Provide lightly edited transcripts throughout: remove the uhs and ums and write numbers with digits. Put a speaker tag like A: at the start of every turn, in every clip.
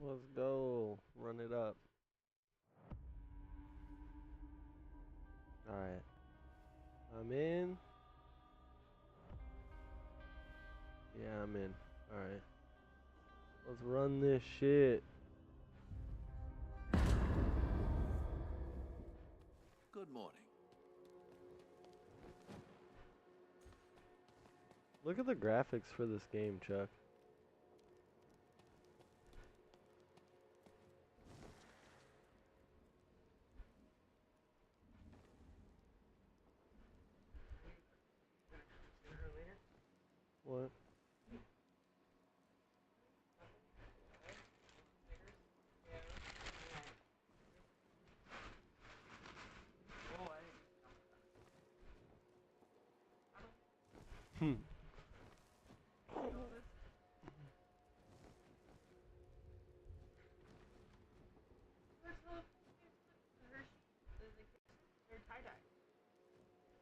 A: Let's go. Run it up. Alright. I'm in. Yeah, I'm in. Alright. Let's run this shit.
B: Good morning.
A: Look at the graphics for this game, Chuck. What? Hmm.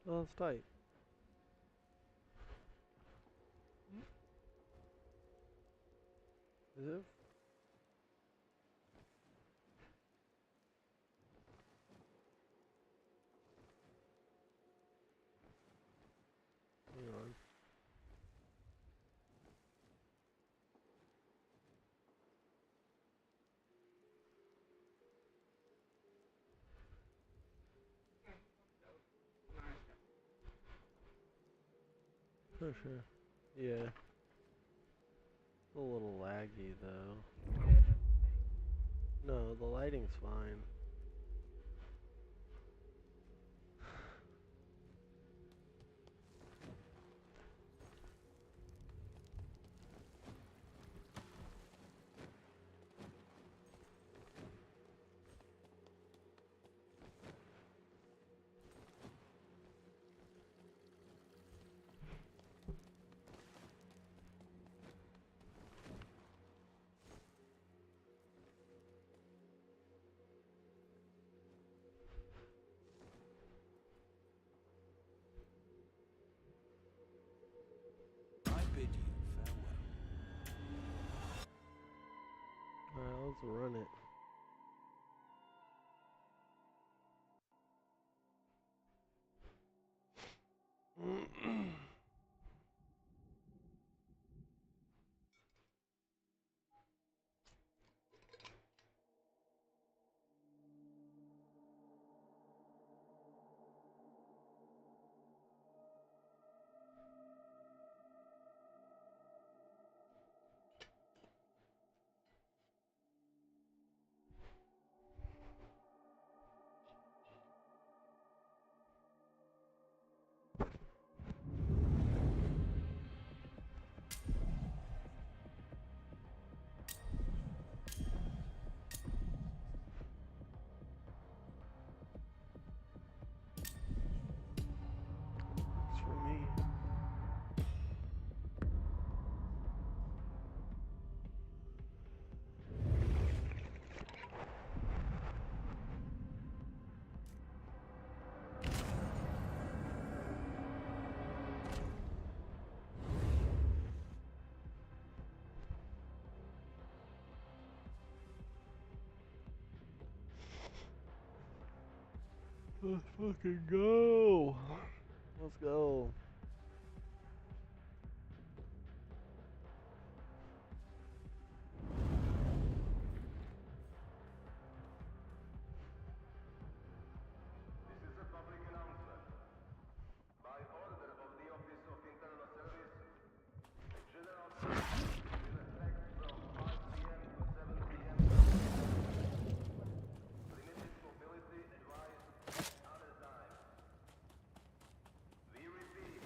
A: Oh, it's tight. Is it? Hang on. For sure. Yeah. It's a little laggy though. No, the lighting's fine.
B: I bid you farewell.
A: Alright, let's run it. It's for me. Let's fucking go. Let's go.
C: This is a public announcement. By order of the Office of Internal Service, the General Surgery will effect from 5 p.m. to 7 p.m. Limited mobility advised at other times. We repeat,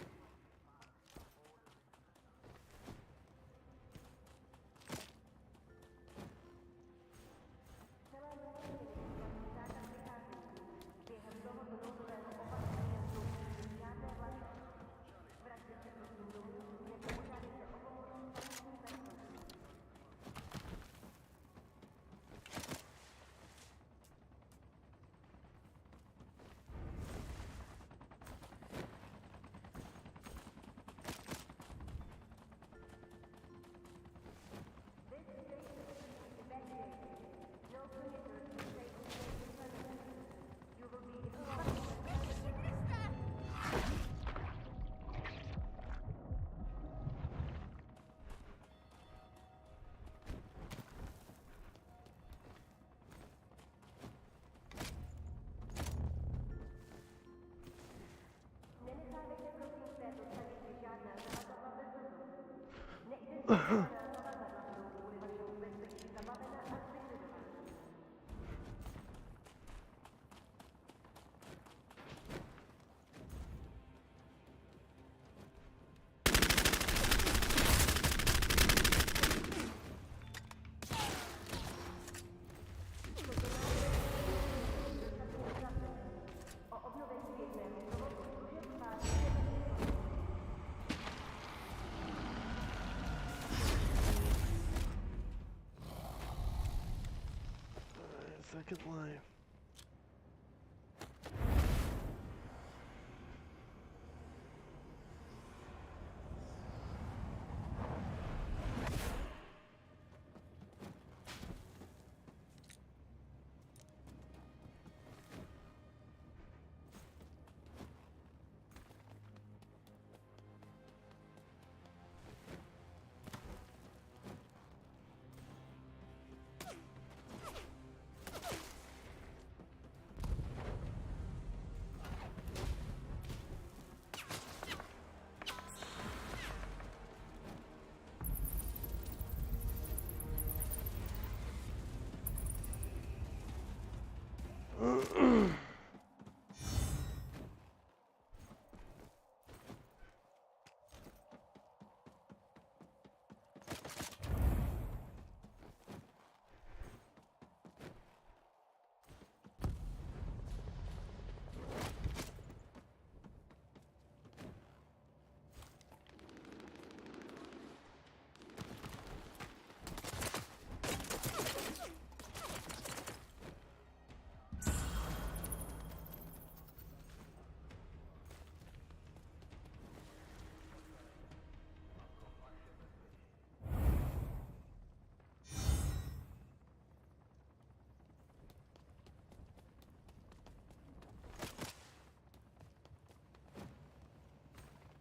A: Second life.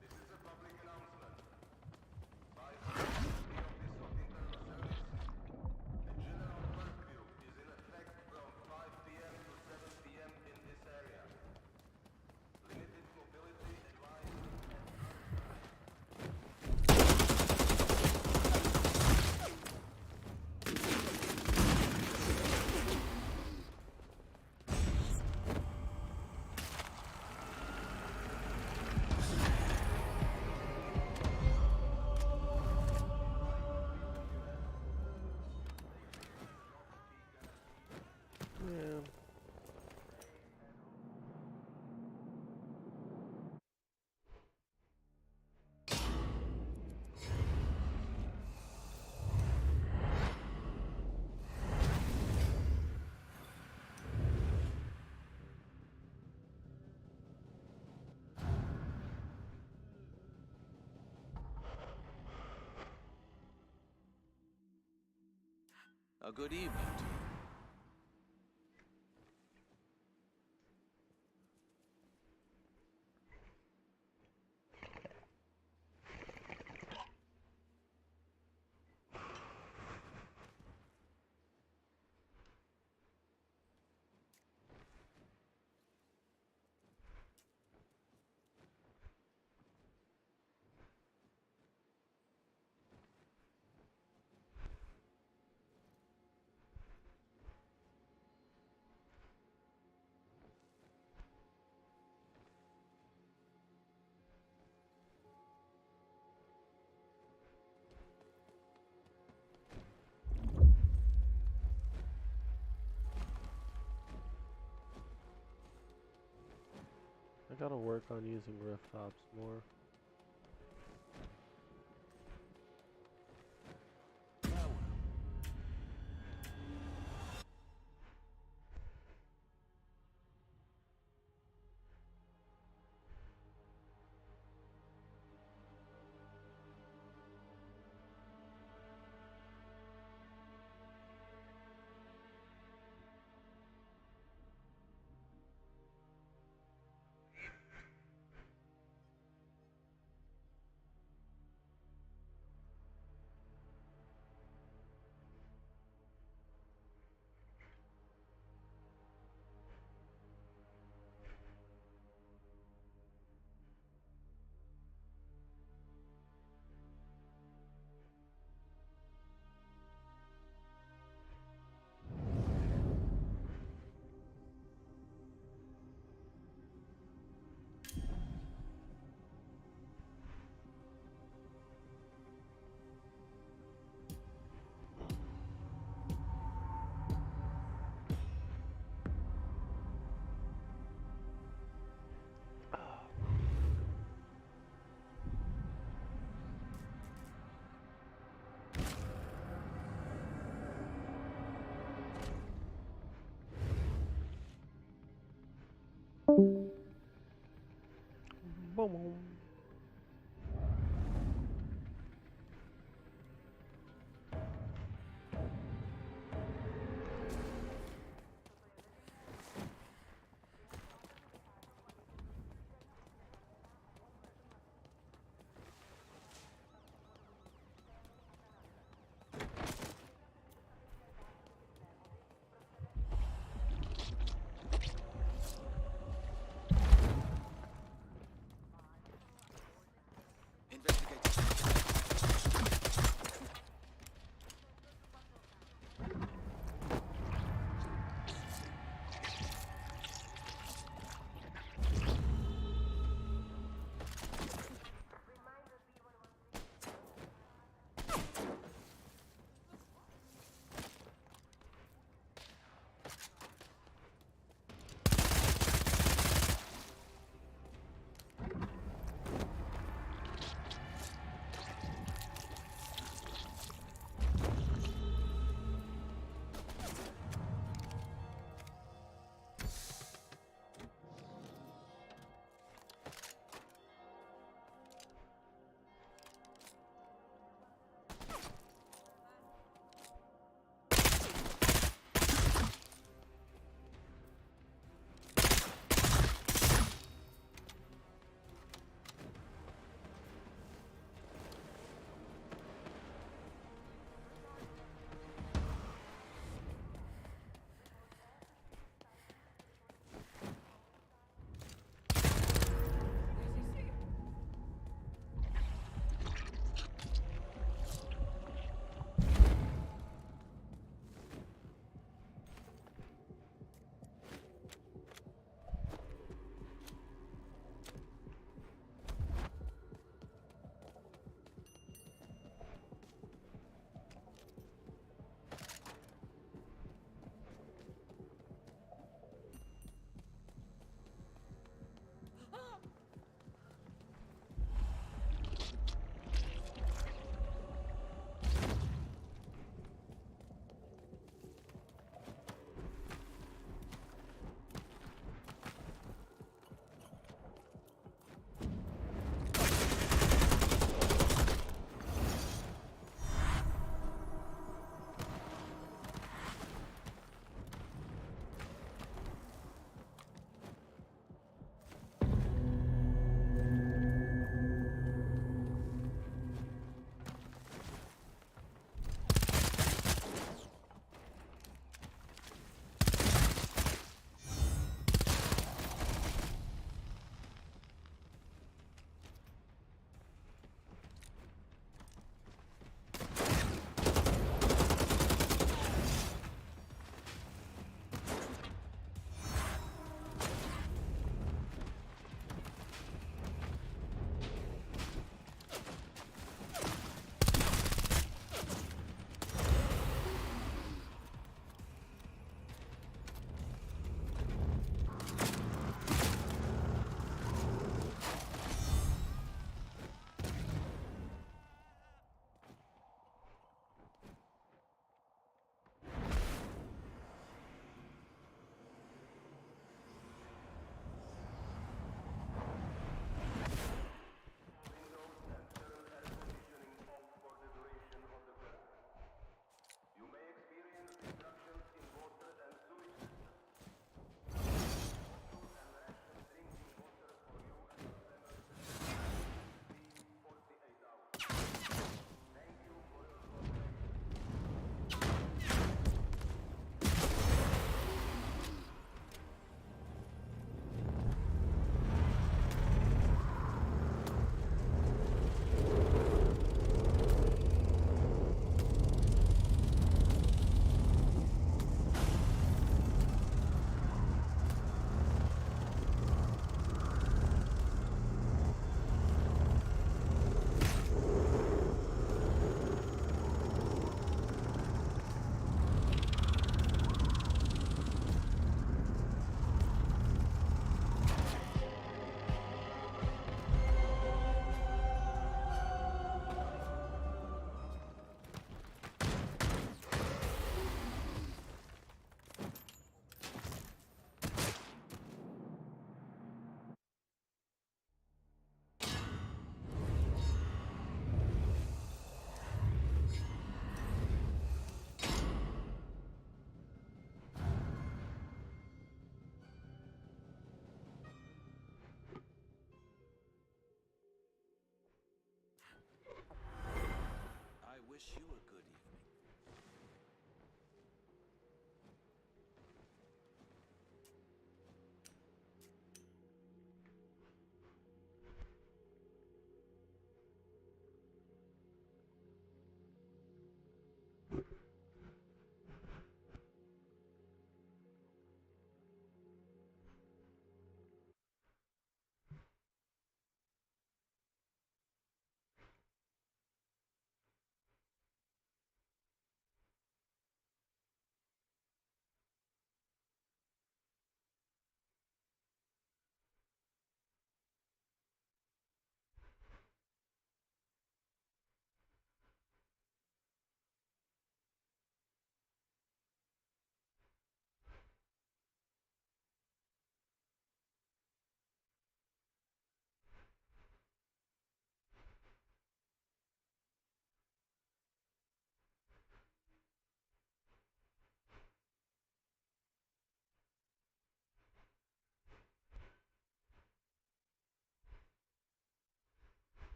C: This is a public announcement. By order of the Office of Internal Service, a general curfew is in effect from 5 p.m. to 7 p.m. in this area. Limited mobility advised at
A: Yeah.
B: A good evening to you.
A: I gotta work on using rooftops more.
B: Farewell.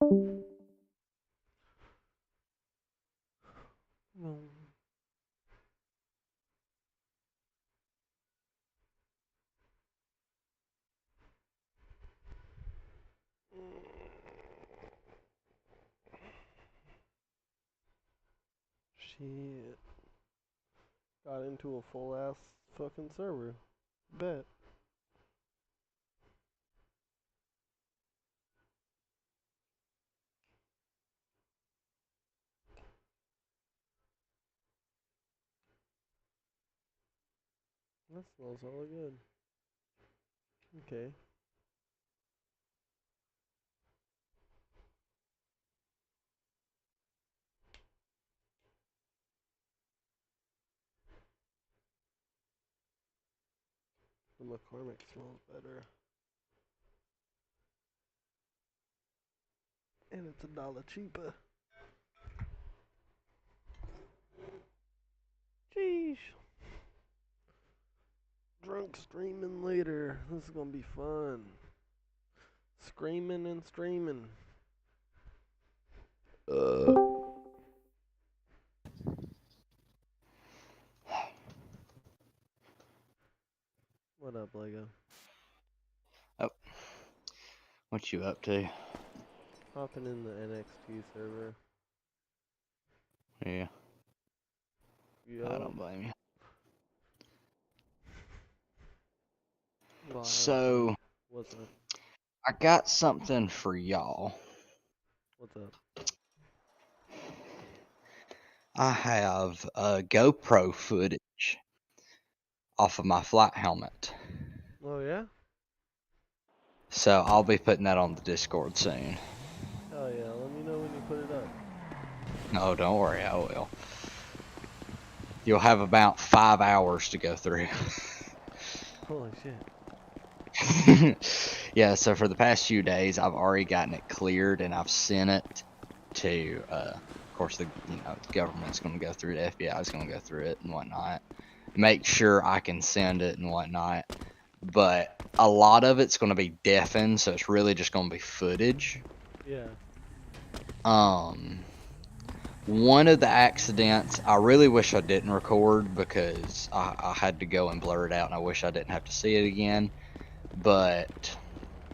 A: Shit. Got into a full ass fucking server. Bet. That smells all good. Okay. The McCormick smells better. And it's $1 cheaper. Jeez. Drunk streaming later. This is gonna be fun. Screaming and streaming. What up, Lego?
D: Oh, what you up to?
A: Hopping in the NXT server.
D: Yeah,
A: Yo.
D: I don't blame you.
A: Well,
D: So,
A: what's up?
D: I got something for y'all.
A: What's up?
D: I have GoPro footage off of my flight helmet.
A: Oh yeah?
D: So, I'll be putting that on the Discord soon.
A: Hell yeah, let me know when you put it up.
D: No, don't worry, I will. You'll have about 5 hours to go through.
A: Holy shit.
D: Yeah, so for the past few days, I've already gotten it cleared, and I've sent it to, of course, the government's going to go through it, the FBI is going to go through it and whatnot. Make sure I can send it and whatnot. But a lot of it's going to be deafened, so it's really just going to be footage.
A: Yeah.
D: One of the accidents, I really wish I didn't record because I had to go and blur it out, and I wish I didn't have to see it again. But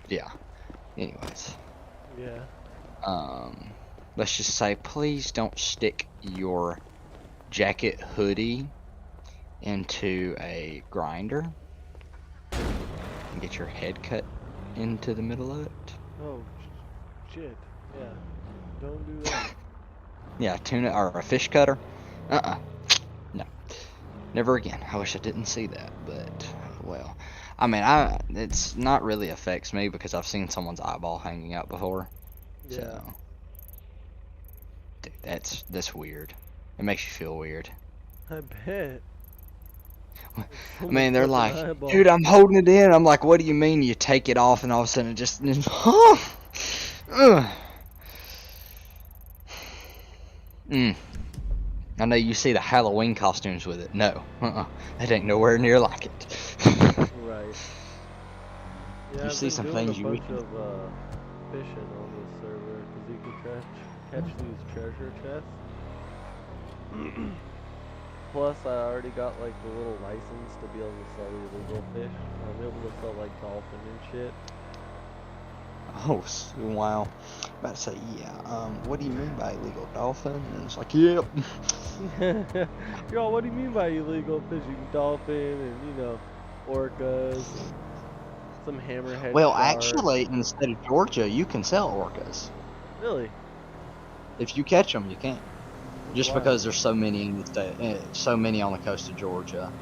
D: yeah. Anyways.
A: Yeah.
D: Let's just say, please don't stick your jacket hoodie into a grinder and get your head cut into the middle of it.
A: Oh, shit. Yeah. Don't do that.
D: Yeah, tuna or a fish cutter. No, never again. I wish I didn't see that, but well, I mean, it's not really affects me because I've seen someone's eyeball hanging out before.
A: Yeah.
D: So, dude, that's weird. It makes you feel weird.
A: I bet.
D: I mean, they're like, dude, I'm holding it in. I'm like, what do you mean? You take it off and all of a sudden it just, I know you see the Halloween costumes with it. No, that ain't nowhere near like it.
A: Right. Yeah,
D: You see some things you
A: bunch of fishing on this server because you can catch these treasure chests. Plus, I already got like the little license to be able to sell illegal fish. I'm able to sell like dolphin and shit.
D: Oh, wow. About to say, yeah. What do you mean by illegal dolphin? And it's like, yep.
A: Yo, what do you mean by illegal fishing? Dolphin and orcas, some hammerhead.
D: Well,
A: shark.
D: actually, in the state of Georgia, you can sell orcas.
A: Really?
D: If you catch them, you can. Just
A: Why?
D: because there's so many in the state, so many on the coast of Georgia.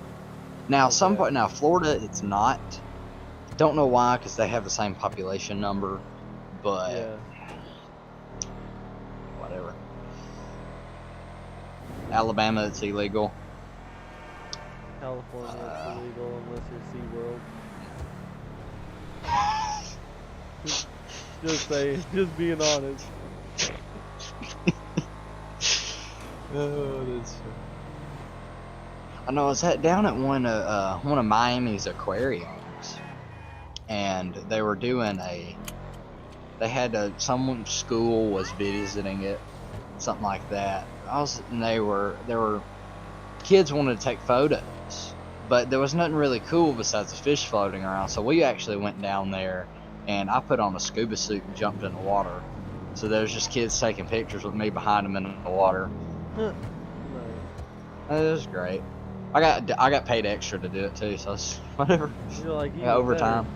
D: Now,
A: Okay.
D: now Florida, it's not. Don't know why, because they have the same population number, but
A: Yeah.
D: whatever. Alabama, it's illegal.
A: California, it's illegal unless you're SeaWorld. Just saying, just being honest.
D: Oh, that's funny. I know I was down at one of Miami's aquariums, and they were doing They had someone school was visiting it, something like that. And they were kids wanted to take photos, but there was nothing really cool besides the fish floating around. So we actually went down there, and I put on a scuba suit and jumped in the water. So there was just kids taking pictures with me behind them in the water.
A: Nice.
D: It was great. I got paid extra to do it too, so it's whatever.
A: You're like,
D: Yeah, overtime.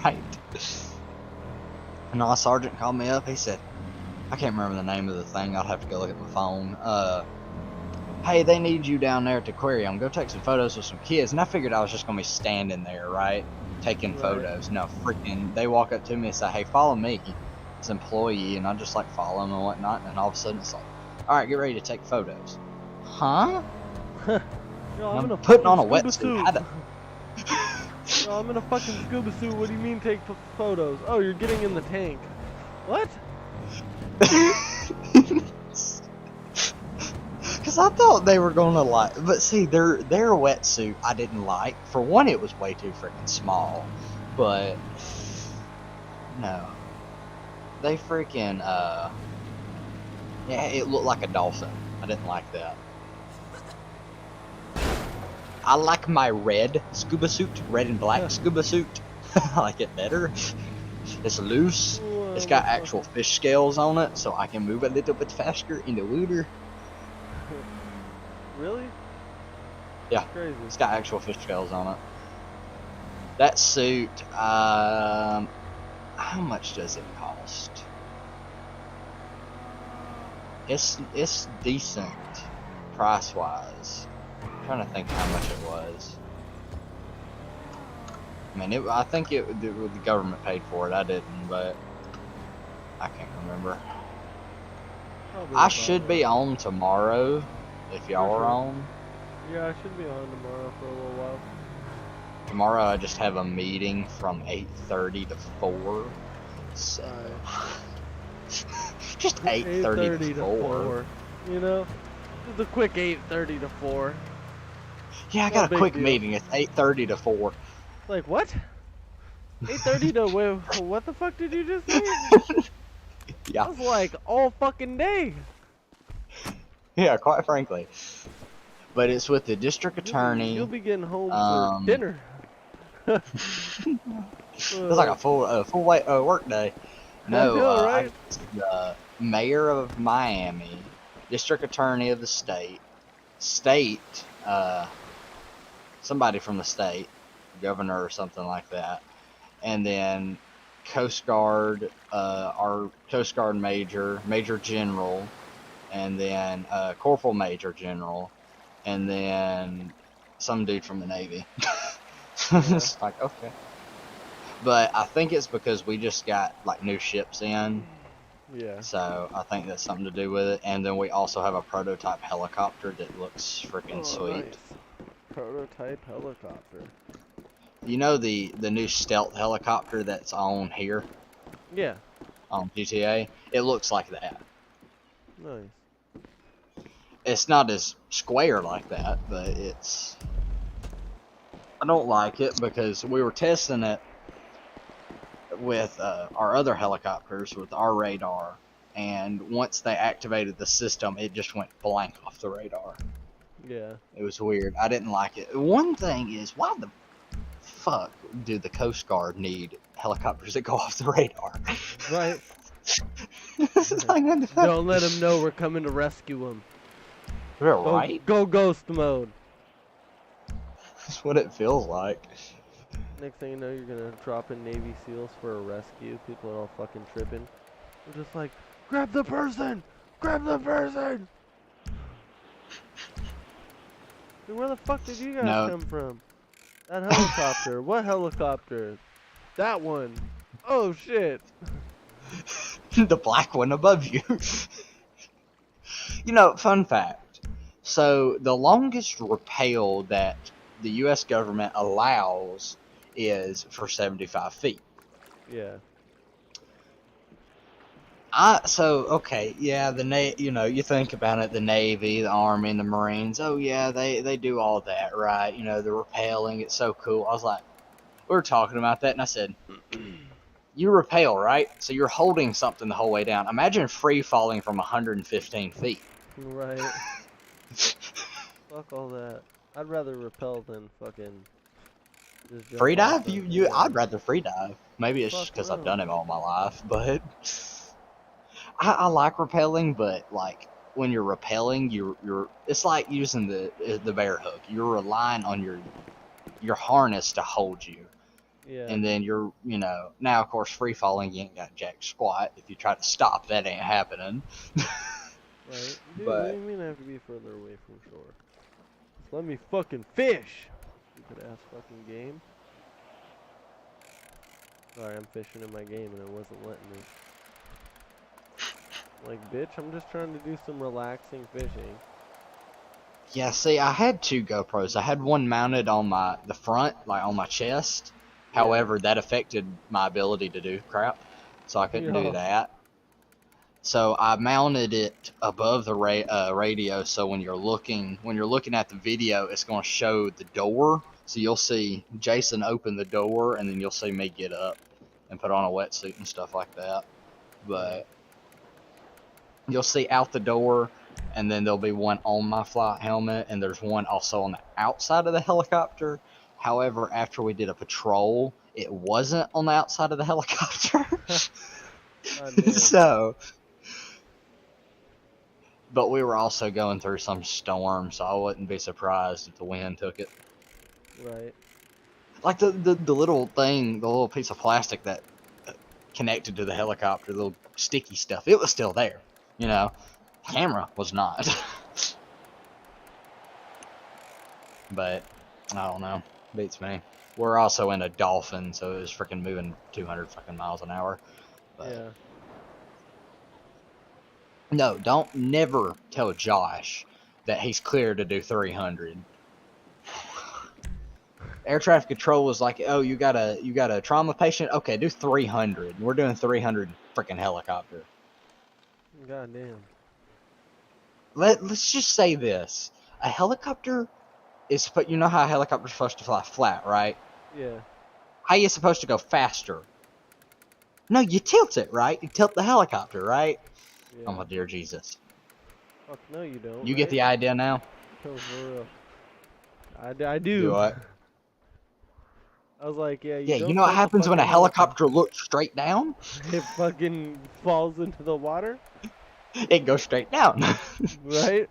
D: Right. And our sergeant called me up. He said, I can't remember the name of the thing. I'll have to go look at my phone. Hey, they need you down there at the aquarium. Go take some photos with some kids. And I figured I was just gonna be standing there, right, taking photos. No, freaking, they walk up to me and say, hey, follow me. It's an employee, and I just like follow them and whatnot. And all of a sudden, it's like, all right, get ready to take photos. Huh?
A: Yo,
D: I'm
A: in a
D: putting on a
A: fucking
D: wetsuit.
A: scuba suit. Yo, I'm in a fucking scuba suit. What do you mean take photos? Oh, you're getting in the tank. What?
D: Because I thought they were gonna like, but see, their wetsuit I didn't like. For one, it was way too freaking small, but no, they freaking yeah, it looked like a dolphin. I didn't like that. I like my red scuba suit, red and black scuba suit. I like it better. It's loose. It's got actual fish scales on it, so I can move a little bit faster in the water.
A: Really?
D: Yeah.
A: Crazy.
D: It's got actual fish scales on it. That suit, how much does it cost? It's decent price wise. I'm trying to think how much it was. I mean, I think the government paid for it. I didn't, but I can't remember.
A: Probably
D: I
A: about
D: should
A: it.
D: be on tomorrow if y'all are
A: sure.
D: on.
A: Yeah, I should be on tomorrow for a little while.
D: Tomorrow I just have a meeting from 8:30 to 4. So just 8:30 to 4.
A: You know, just a quick 8:30 to 4.
D: Yeah, I
A: No
D: got a
A: big
D: quick
A: deal.
D: meeting. It's 8:30 to 4.
A: Like what? 8:30 to what the fuck did you just say?
D: Yeah,
A: That's like all fucking day.
D: yeah, quite frankly. But it's with the district attorney.
A: You'll be getting home
D: um,
A: for dinner.
D: It's like a full work day. No,
A: know, right?
D: the mayor of Miami, district attorney of the state, somebody from the state, governor or something like that, and then Coast Guard, our Coast Guard Major General, and then Corporal Major General, and then some dude from the Navy. It's like, okay. But I think it's because we just got like new ships in.
A: Yeah.
D: So I think that's something to do with it. And then we also have a prototype helicopter that looks freaking
A: Oh,
D: sweet.
A: nice. Prototype helicopter.
D: You know the new stealth helicopter that's on here
A: Yeah.
D: on GTA? It looks like that.
A: Nice.
D: It's not as square like that, but it's... I don't like it because we were testing it with our other helicopters with our radar, and once they activated the system, it just went blank off the radar.
A: Yeah.
D: It was weird. I didn't like it. One thing is, why the fuck do the Coast Guard need helicopters that go off the radar?
A: Right.
D: It's like, what the fuck?
A: Don't let them know we're coming to rescue them.
D: Right?
A: Go ghost mode.
D: That's what it feels like.
A: Next thing you know, you're gonna drop in Navy SEALs for a rescue. People are all fucking tripping. They're just like, grab the person! Grab the person! Dude, where the fuck did you guys come from? That helicopter. What helicopter? That one. Oh shit.
D: The black one above you. You know, fun fact. So, the longest rappel that the U.S. government allows is for 75 feet.
A: Yeah.
D: Okay, yeah, you know, you think about it, the Navy, the Army, and the Marines, oh yeah, they do all that, right? You know, the rappelling, it's so cool. I was like, we were talking about that, and I said, you rappel, right? So you're holding something the whole way down. Imagine free falling from 115 feet.
A: Right. Fuck all that. I'd rather rappel than fucking just jump
D: Free
A: off
D: dive?
A: the,
D: You
A: yeah.
D: I'd rather free dive. Maybe it's just
A: Fuck
D: because I've
A: no.
D: done it all my life, but I like rappelling, but like when you're rappelling, you're it's like using the bear hook. You're relying on your harness to hold you.
A: Yeah.
D: And then you're, now of course free falling, you ain't got jack squat. If you try to stop, that ain't happening.
A: Right. Dude, what do
D: But
A: you mean I have to be further away from shore? Just let me fucking fish! Stupid ass fucking game. Sorry, I'm fishing in my game and it wasn't letting me. Like, bitch, I'm just trying to do some relaxing fishing.
D: yeah, see, I had two GoPros. I had one mounted on the front, like on my chest.
A: Yeah.
D: However, that affected my ability to do crap, so I couldn't do
A: Yeah.
D: that. So I mounted it above the radio, so when you're looking at the video, it's going to show the door. So you'll see Jason open the door, and then you'll see me get up and put on a wetsuit and stuff like that. But you'll see out the door, and then there'll be one on my flight helmet, and there's one also on the outside of the helicopter. However, after we did a patrol, it wasn't on the outside of the helicopter.
A: God damn.
D: So, but we were also going through some storm, so I wouldn't be surprised if the wind took it.
A: Right.
D: Like the little thing, the little piece of plastic that connected to the helicopter, the little sticky stuff, it was still there. Camera was not. But I don't know, beats me. We're also in a Dolphin, so it was freaking moving 200 fucking miles an hour. But
A: Yeah.
D: no, never tell Josh that he's clear to do 300. Air traffic control was like, oh, you got a trauma patient? Okay, do 300. We're doing 300 freaking helicopter.
A: God damn.
D: Let's just say this: a helicopter is, you know how a helicopter's supposed to fly flat, right?
A: Yeah.
D: How you supposed to go faster? No, you tilt it, right? You tilt the helicopter, right?
A: Yeah.
D: Oh my dear Jesus!
A: Fuck no, you don't.
D: You get the idea now?
A: No, for real. I do.
D: Do what?
A: I was like, yeah,
D: Yeah,
A: don't
D: you know what
A: tilt the
D: happens when a
A: fucking
D: helicopter looks straight down?
A: It fucking falls into the water,
D: It goes straight down.
A: right?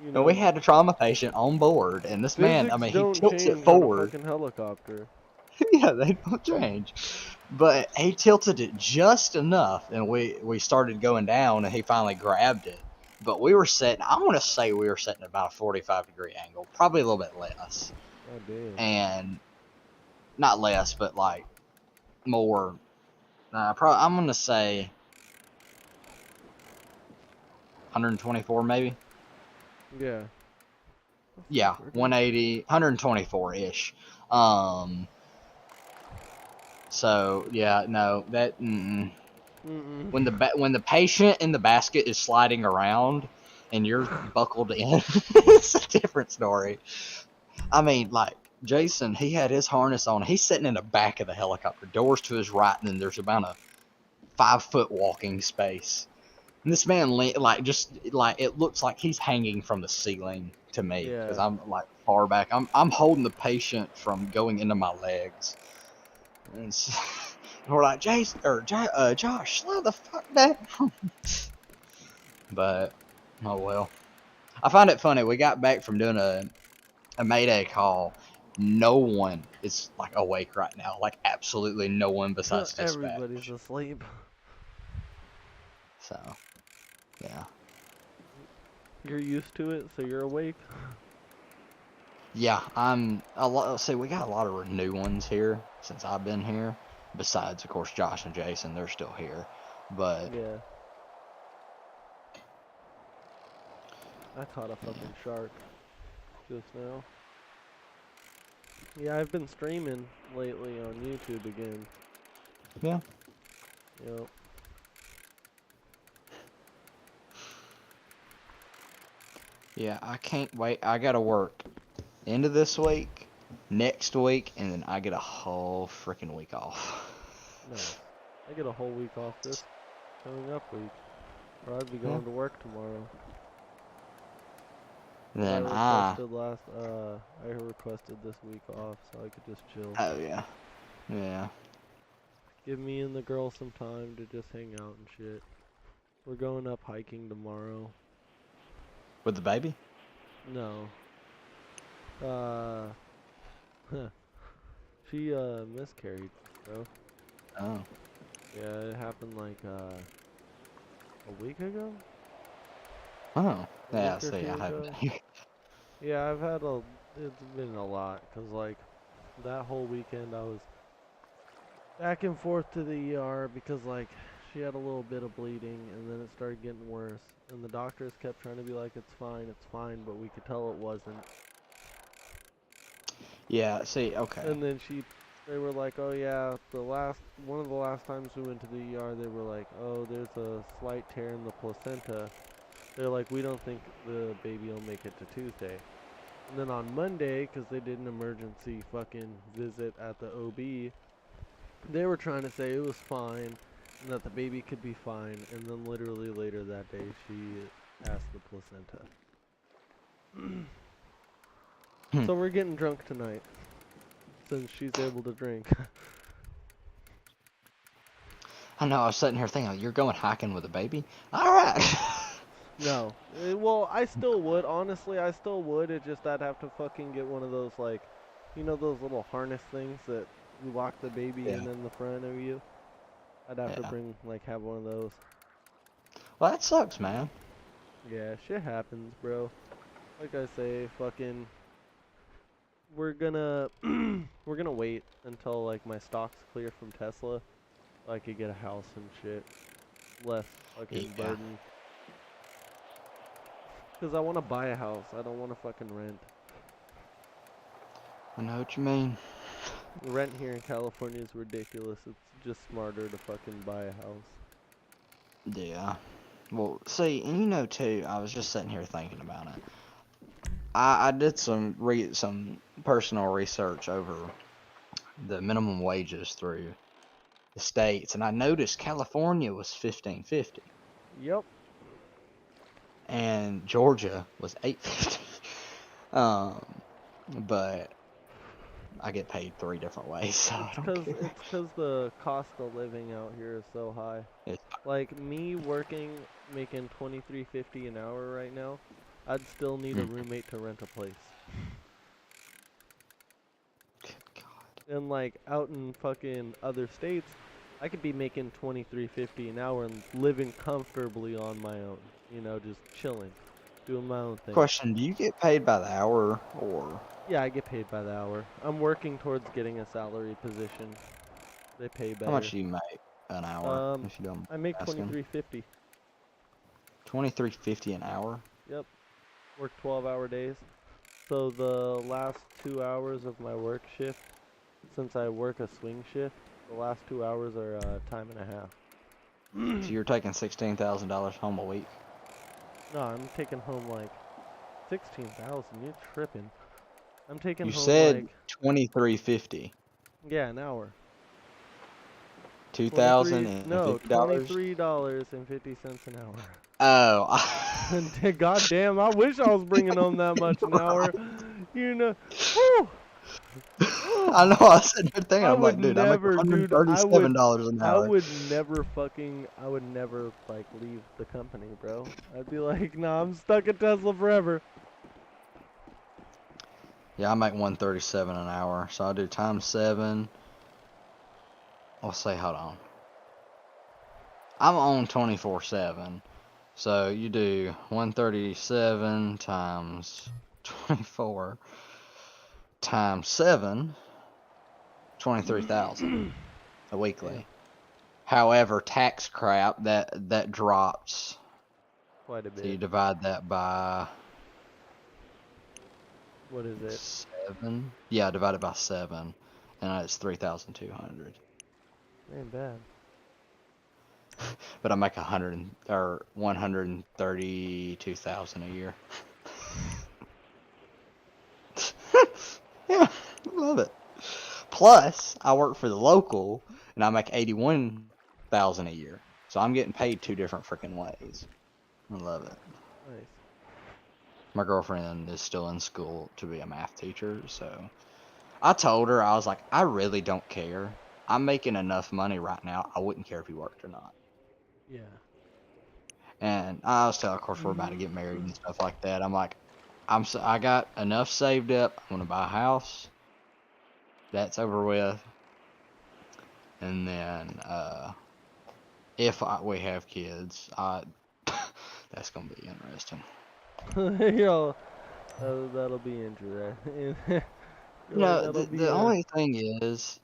A: You
D: And we had a trauma patient on board, and this man, I
A: physics
D: mean, he
A: don't
D: tilts
A: change
D: it forward.
A: on a fucking helicopter.
D: Yeah, they don't change. But he tilted it just enough, and we started going down, and he finally grabbed it. But we were setting, I want to say we were setting about a 45-degree angle, probably a little bit less.
A: God damn.
D: And not less, but like more. I'm going to say 124 maybe.
A: Yeah.
D: Yeah, 180, 124-ish. So yeah, no, that
A: Mm-mm.
D: when the patient in the basket is sliding around and you're buckled in, it's a different story. I mean, like Jason, he had his harness on. He's sitting in the back of the helicopter, doors to his right, and then there's about a 5-foot walking space. And this man, like, just like it looks like he's hanging from the ceiling to me because
A: Yeah.
D: I'm like far back. I'm holding the patient from going into my legs. And we're like, Jason or Josh, slow the fuck down. But oh well. I find it funny. We got back from doing a Mayday call. No one is like awake right now. Like absolutely no one besides dispatch.
A: Everybody's asleep.
D: So yeah.
A: You're used to it, so you're awake.
D: Yeah, I'm a lot. See, we got a lot of new ones here since I've been here. Besides, of course, Josh and Jason, they're still here. But
A: Yeah. I caught a fucking shark just now. Yeah, I've been streaming lately on YouTube again.
D: yeah,
A: Yep.
D: yeah, I can't wait. I gotta work end of this week, next week, and then I get a whole freaking week off.
A: Nice. I get a whole week off this coming up week. Or I'd be going to work tomorrow.
D: Then
A: I requested this week off so I could just chill.
D: oh yeah, yeah.
A: Give me and the girl some time to just hang out and shit. We're going up hiking tomorrow.
D: With the baby?
A: No. She miscarried, bro.
D: Oh.
A: Yeah, it happened like a week ago?
D: Oh.
A: A
D: Yeah,
A: week or
D: see,
A: two
D: I
A: ago?
D: haven't.
A: Yeah, it's been a lot, cause like, that whole weekend I was back and forth to the ER because like, she had a little bit of bleeding and then it started getting worse. And the doctors kept trying to be like, it's fine, but we could tell it wasn't.
D: Yeah, see, okay.
A: And then they were like, oh yeah, one of the last times we went to the ER, they were like, oh, there's a slight tear in the placenta. They're like, we don't think the baby will make it to Tuesday. And then on Monday, because they did an emergency fucking visit at the OB, they were trying to say it was fine and that the baby could be fine. And then literally later that day, she asked the placenta. So we're getting drunk tonight, since she's able to drink.
D: I know, I was sitting here thinking, you're going hiking with a baby? Alright!
A: No. Well, I still would. Honestly, I still would. It just I'd have to fucking get one of those, like, you know those little harness things that you lock the baby in the front of you? I'd have to have one of those.
D: Well, that sucks, man.
A: Yeah, shit happens, bro. Like I say, fucking... We're gonna... we're gonna wait until, like, my stock's clear from Tesla. So I could get a house and shit. Less fucking burden. Because I want to buy a house. I don't want to fucking rent.
D: I know what you mean.
A: Rent here in California is ridiculous. It's just smarter to fucking buy a house.
D: Yeah. Well, see, and you know too, I was just sitting here thinking about it. I did some personal research over the minimum wages through the states, and I noticed California was $15.50.
A: Yep.
D: And Georgia was $8.50. But I get paid 3 different ways, so I don't care.
A: It's because the cost of living out here is so high. Like me making $23.50 an hour right now, I'd still need a roommate to rent a place.
D: Good God.
A: And like out in fucking other states, I could be making $23.50 an hour and living comfortably on my own. You know, just chilling, doing my own thing.
D: Question, do you get paid by the hour or?
A: Yeah, I get paid by the hour. I'm working towards getting a salary position. They pay better.
D: How much do you make an hour? If you don't
A: I make
D: asking?
A: $23.50.
D: $23.50 an hour?
A: Yep. Work 12-hour days. So the last 2 hours of my work shift, since I work a swing shift, the last 2 hours are time and a half.
D: So you're taking $16,000 home a week?
A: No, I'm taking home like 16,000. You're tripping. I'm taking
D: You
A: home
D: said
A: like
D: $23.50.
A: yeah, an hour.
D: $2,050?
A: No, $23.50 an hour.
D: Oh.
A: God damn, I wish I was bringing home that much an hour. You know, whew.
D: I know, I was sitting there thinking, I'm like, dude, I make
A: never,
D: $137 an hour.
A: I would never, like, leave the company, bro. I'd be like, nah, I'm stuck at Tesla forever.
D: Yeah, I make $137 an hour, so I'll do times 7. I'll say, hold on. I'm on 24/7, so you do 137 times 24 times 7, 23,000 a weekly. However, tax crap that drops.
A: Quite a bit.
D: So you divide that by.
A: What is it?
D: 7. Yeah, divided by 7, and it's 3,200.
A: Ain't bad.
D: But I make 132,000 a year. Yeah, love it. Plus, I work for the local, and I make 81,000 a year. So I'm getting paid 2 different freaking ways. I love it.
A: Nice.
D: My girlfriend is still in school to be a math teacher, so I told her, I was like, I really don't care. I'm making enough money right now. I wouldn't care if you worked or not.
A: Yeah.
D: And I was telling, of course, we're about to get married and stuff like that. I'm like, I got enough saved up. I'm gonna buy a house. That's over with. And then if we have kids, that's gonna be interesting.
A: Yo, that'll be interesting.
D: You know, the only thing is,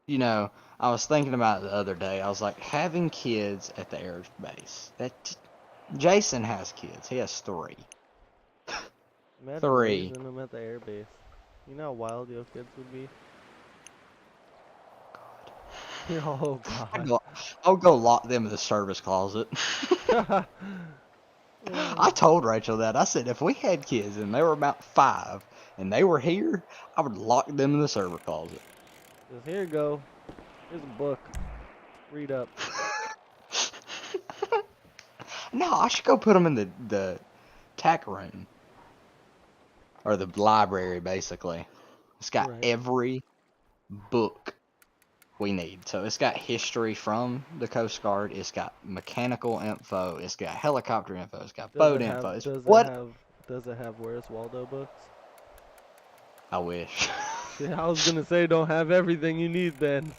D: you know, I was thinking about it the other day. I was like, having kids at the air base. Jason has kids. He has 3.
A: Imagine
D: 3.
A: raising them at the airbase. You know how wild your kids would be? Oh god.
D: I'll go lock them in the service closet. I told Rachel that. I said if we had kids and they were about 5 and they were here, I would lock them in the server closet.
A: Just here you go. Here's a book. Read up.
D: No, I should go put them in the tack room. Or the library, basically. It's got
A: Right.
D: every book we need. So it's got history from the Coast Guard. It's got mechanical info. It's got helicopter info. It's got boat info. It's
A: Does it have Where's Waldo books?
D: I wish.
A: Yeah, I was gonna say don't have everything you need then.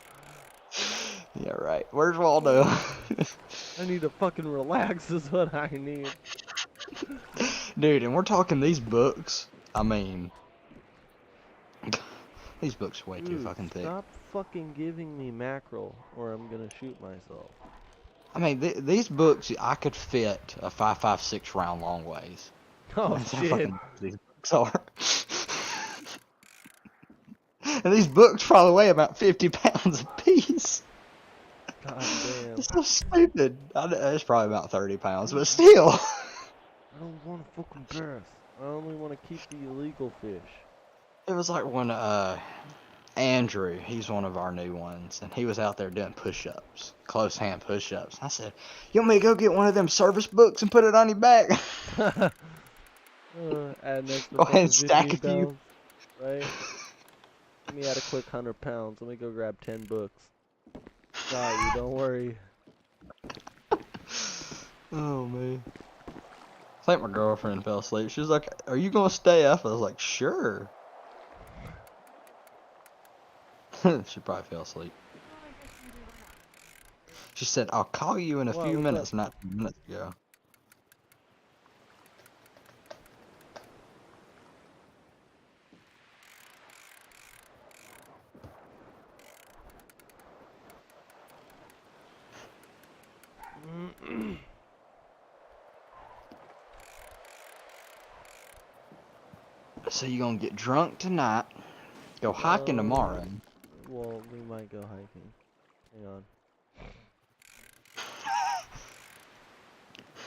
D: Yeah, right. Where's Waldo?
A: I need to fucking relax is what I need.
D: Dude, and we're talking these books. I mean, these books are way too
A: Dude,
D: fucking thick.
A: stop fucking giving me mackerel or I'm gonna shoot myself.
D: I mean, these books, I could fit a 5.56 round long ways.
A: Oh
D: That's how
A: shit.
D: fucking these books are. And these books probably weigh about 50 pounds a piece.
A: God damn.
D: It's so stupid. It's probably about 30 pounds, but still.
A: I don't want to fucking gas. I only want to keep the illegal fish.
D: It was like when Andrew, he's one of our new ones, and he was out there doing push-ups, close hand push-ups. I said, "You want me to go get one of them service books and put it on your back?"
A: Add an extra
D: Go ahead and
A: fucking
D: stack
A: 15
D: a few.
A: pounds, right? Let me add a quick 100 pounds. Let me go grab 10 books. Got you, don't worry.
D: Oh man. I think my girlfriend fell asleep. She was like, "Are you gonna stay up?" I was like, "Sure." She probably fell asleep. She said, "I'll call you in a
A: Wow,
D: few
A: what's
D: minutes,"
A: up?
D: not 2 minutes ago. So you gonna get drunk tonight, go hiking tomorrow.
A: Well, we might go hiking. Hang on.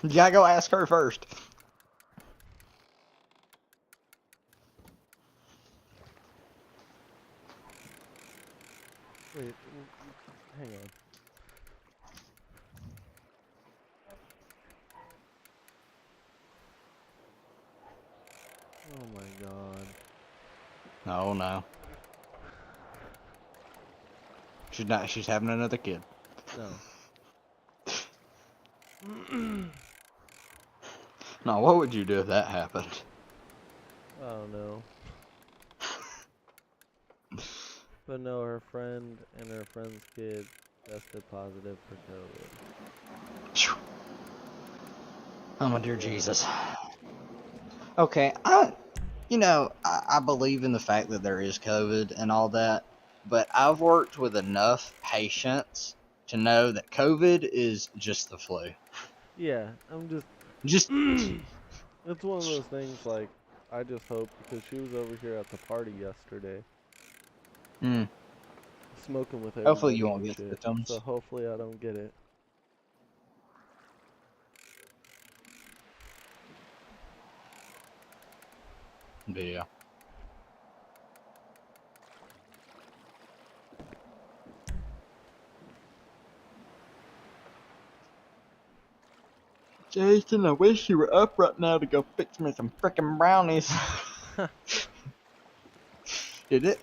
D: You gotta go ask her first.
A: Wait, hang on. Oh my god.
D: Oh no. She's having another kid.
A: No.
D: No, what would you do if that happened?
A: I don't know. But no, her friend and her friend's kid tested positive for COVID.
D: Oh my dear Jesus. Okay, I believe in the fact that there is COVID and all that, but I've worked with enough patients to know that COVID is just the flu.
A: Yeah, I'm just...
D: Just
A: It's one of those things, like, I just hope, because she was over here at the party yesterday, smoking with everybody
D: hopefully you won't
A: and
D: get
A: shit,
D: symptoms.
A: so hopefully I don't get it.
D: Yeah. Jason, I wish you were up right now to go fix me some frickin' brownies. Did it?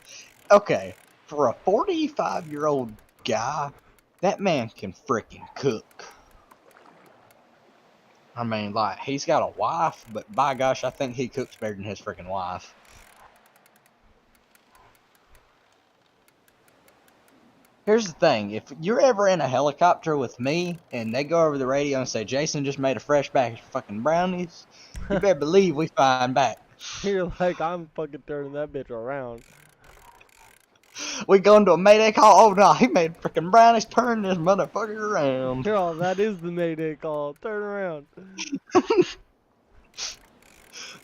D: Okay, for a 45-year-old guy, that man can frickin' cook. I mean, like, he's got a wife, but by gosh, I think he cooks better than his frickin' wife. Here's the thing, if you're ever in a helicopter with me, and they go over the radio and say, Jason just made a fresh batch of fucking brownies, you better believe we find back.
A: You're like, I'm fucking turning that bitch around.
D: We go into a mayday call, oh no, he made frickin' brownies, turn this motherfucker around.
A: Oh, that is the mayday call. Turn around.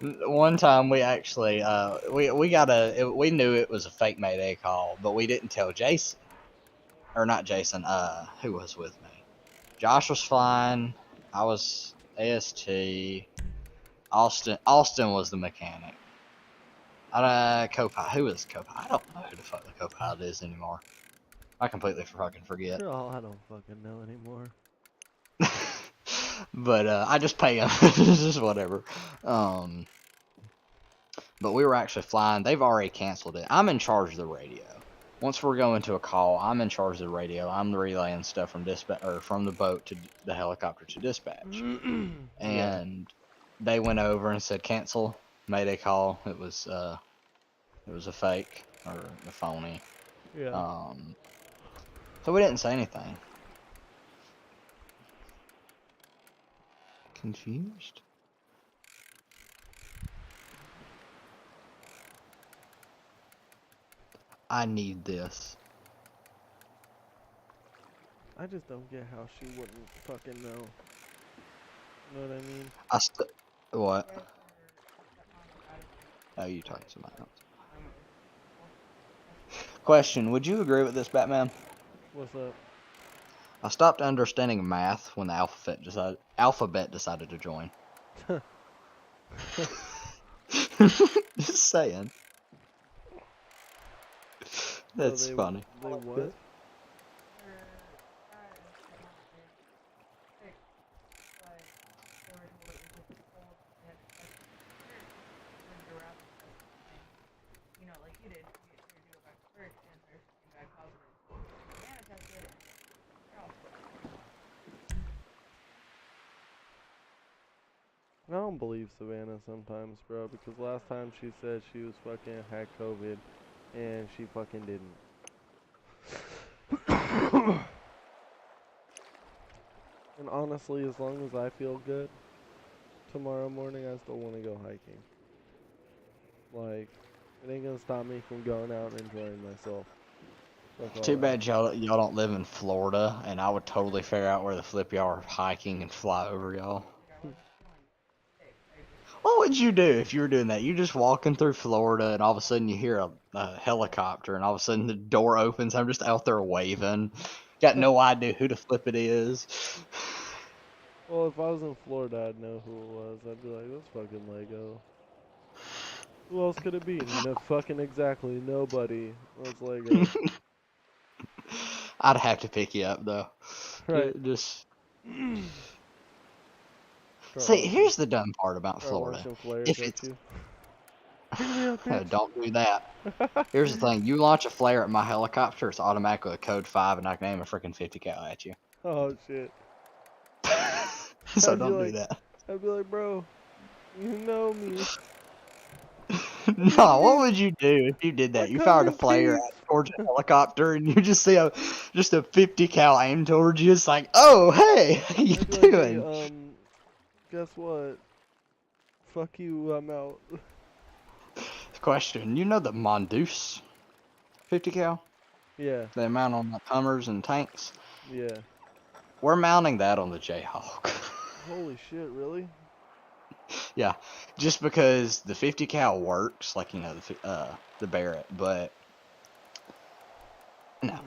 D: One time we actually, we knew it was a fake mayday call, but we didn't tell Jason. Or not Jason, who was with me? Josh was flying, I was AST, Austin was the mechanic. Co-pilot, who was co-pilot? I don't know who the fuck the co-pilot is anymore. I completely fucking forget.
A: Oh, I don't fucking know anymore.
D: But I just pay him. It's just whatever. But we were actually flying. They've already canceled it. I'm in charge of the radio. Once we're going to a call, I'm in charge of the radio. I'm relaying stuff from dispatch or from the boat to the helicopter to dispatch. And they went over and said cancel. Mayday call. It was a fake or a phony.
A: Yeah.
D: So we didn't say anything. Confused? I need this.
A: I just don't get how she wouldn't fucking know. Know what I mean?
D: What? Oh, you talking to somebody else. Question, would you agree with this, Batman?
A: What's up?
D: I stopped understanding math when the alphabet decided to join. Just saying. That's funny.
A: They what? I don't believe Savannah sometimes, bro, because last time she said she was fucking had COVID, and she fucking didn't. And honestly, as long as I feel good, tomorrow morning I still want to go hiking. Like, it ain't gonna stop me from going out and enjoying myself.
D: Too bad y'all don't live in Florida, and I would totally figure out where the flip y'all are hiking and fly over y'all. What would you do if you were doing that? You just walking through Florida, and all of a sudden you hear a helicopter, and all of a sudden the door opens. I'm just out there waving. Got no idea who the flip it is.
A: Well, if I was in Florida, I'd know who it was. I'd be like, that's fucking Lego. Who else could it be? No, fucking exactly nobody. That's Lego.
D: I'd have to pick you up though.
A: Right.
D: Just. See, here's the dumb part about Florida. If it's don't do that. Here's the thing: you launch a flare at my helicopter, it's automatically a code 5, and I can aim a freaking 50 cal at you.
A: Oh shit.
D: So don't do that.
A: I'd be like, bro, you know me.
D: No, what would you do if you did that? You fired a flare towards a helicopter, and you just see a 50 cal aim towards you. It's like, oh hey, how you doing?
A: Like, hey, guess what? Fuck you, I'm out.
D: Question, you know the Mongoose 50 cal?
A: Yeah.
D: They mount on the Hummers and tanks?
A: Yeah.
D: We're mounting that on the Jayhawk.
A: Holy shit, really?
D: Yeah, just because the 50 cal works, like, you know, the Barrett, but no.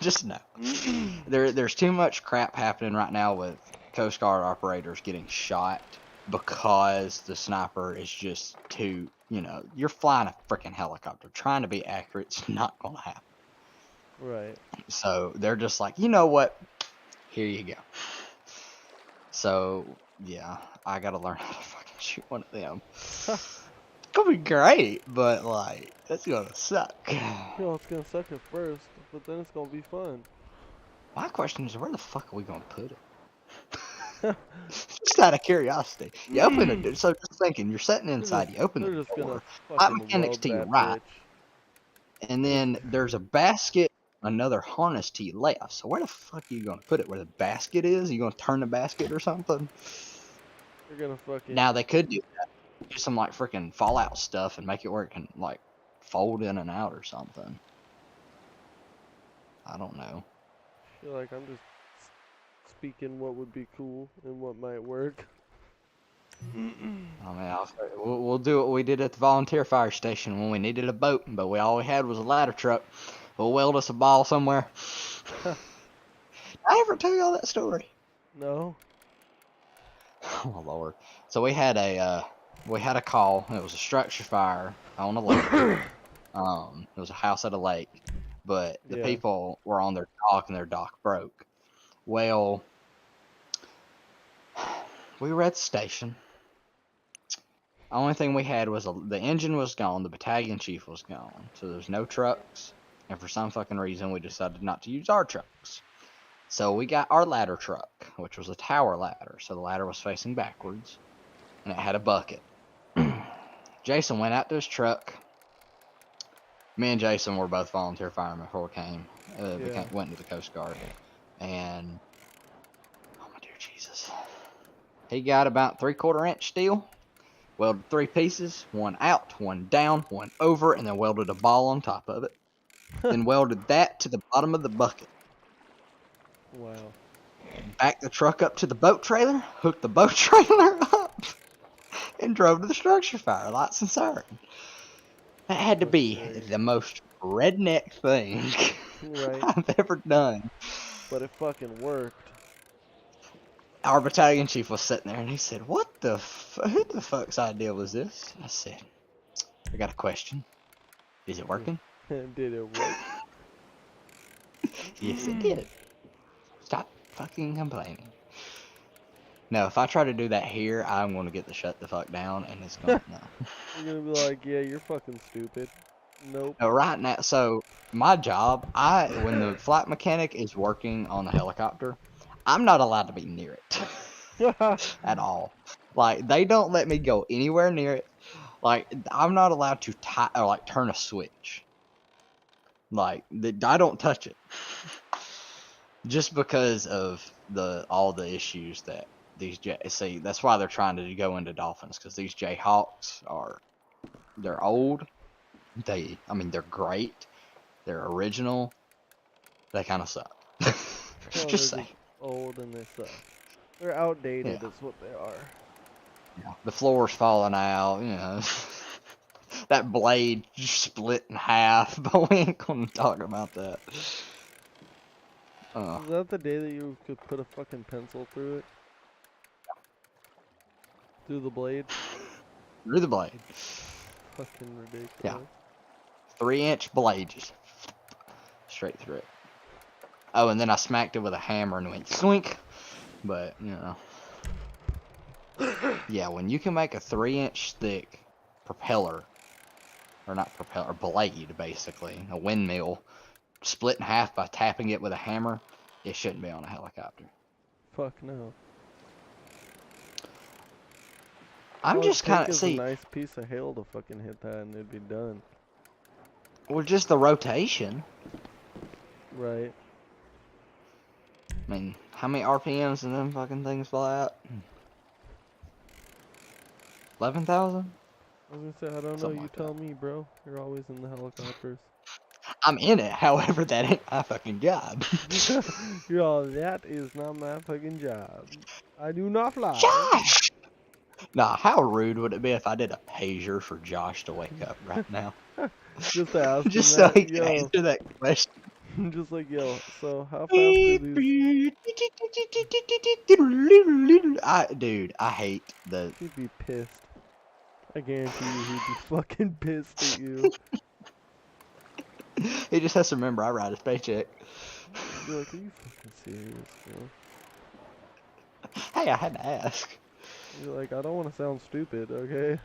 D: Just no. There's too much crap happening right now with Coast Guard operators getting shot because the sniper is just too, you know, you're flying a freaking helicopter. Trying to be accurate, it's not going to happen.
A: Right.
D: So they're just like, you know what? Here you go. So yeah, I gotta learn how to fucking shoot one of them. It's gonna be great, but like it's gonna suck.
A: Yo, it's gonna suck at first, but then it's gonna be fun.
D: My question is, where the fuck are we gonna put it? Just out of curiosity. You open a door, so just thinking, you're sitting inside, you open
A: They're
D: the
A: just
D: door,
A: gonna
D: hot
A: fucking
D: mechanics
A: weld
D: to your
A: that
D: right,
A: bitch.
D: and then there's a basket, another harness to your left. So where the fuck are you gonna put it? Where the basket is? You gonna turn the basket or something?
A: They're gonna fucking.
D: Now they could do that. Do some like freaking Fallout stuff and make it where it can like fold in and out or something. I don't know.
A: I feel like I'm just speaking what would be cool and what might work.
D: I mean, we'll do what we did at the volunteer fire station when we needed a boat, but all we had was a ladder truck. We'll weld us a ball somewhere. Did I ever tell you all that story?
A: No.
D: Oh Lord! So we had a call. It was a structure fire on a lake. It was a house at a lake, but the
A: Yeah.
D: people were on their dock and their dock broke. Well, we were at the station. Only thing we had was the engine was gone, the battalion chief was gone, so there's no trucks, and for some fucking reason we decided not to use our trucks. So we got our ladder truck, which was a tower ladder, so the ladder was facing backwards, and it had a bucket. Jason went out to his truck. Me and Jason were both volunteer firemen before we came, went into the Coast Guard, and oh my dear Jesus, he got about 3/4 inch steel. Welded 3 pieces, one out, one down, one over, and then welded a ball on top of it. Then welded that to the bottom of the bucket.
A: Wow.
D: Backed the truck up to the boat trailer, hooked the boat trailer up, and drove to the structure fire, lights and siren. That had to be the most redneck thing
A: Right.
D: I've ever done.
A: But it fucking worked.
D: Our battalion chief was sitting there and he said, who the fuck's idea was this? I said, I got a question. Is it working?
A: Did it work?
D: Yes, it did. Stop fucking complaining. No, if I try to do that here, I'm going to get the shut the fuck down and it's going to, no.
A: You're gonna be like, yeah, you're fucking stupid. Nope.
D: No, right now, so my job, when the flight mechanic is working on the helicopter, I'm not allowed to be near it at all. Like, they don't let me go anywhere near it. Like, I'm not allowed to turn a switch. Like, I don't touch it. Just because of all the issues that these see, that's why they're trying to go into Dolphins, because these Jayhawks they're old. They're great. They're original. They kind of suck.
A: Well,
D: Just
A: they're
D: saying.
A: old and they suck. They're outdated,
D: Yeah.
A: is what they are.
D: Yeah. The floor's falling out, you know. That blade split in half, but we ain't gonna talk about that.
A: Is that the day that you could put a fucking pencil through it? Through the blade?
D: Through the blade.
A: Fucking ridiculous.
D: Yeah. 3-inch blade, just straight through it. Oh, and then I smacked it with a hammer and went swink. But, you know. Yeah, when you can make a 3-inch thick propeller, or not propeller, blade, basically, a windmill, split in half by tapping it with a hammer, it shouldn't be on a helicopter.
A: Fuck no.
D: I'm
A: All
D: just
A: it
D: kind
A: take
D: of,
A: is a nice piece of hail to fucking hit that and it'd be done.
D: well, just the rotation.
A: Right.
D: I mean, how many RPMs and them fucking things fly out? 11,000?
A: I was gonna say, I don't know,
D: Something
A: you
D: like
A: tell me, bro. You're always in the helicopters.
D: I'm in it, however, that ain't my fucking job.
A: You're all, that is not my fucking job. I do not fly.
D: Josh! Nah, how rude would it be if I did a pager for Josh to wake up right now?
A: Just to ask
D: Just
A: him
D: so
A: that,
D: he can
A: yo.
D: answer that question.
A: Just like, yo, so how fast are these?
D: Dude, I hate the...
A: He'd be pissed. I guarantee you he'd be fucking pissed at you.
D: He just has to remember I write his paycheck.
A: Be like, are you fucking serious, bro?
D: Hey, I had to ask.
A: You're like, I don't want to sound stupid, okay?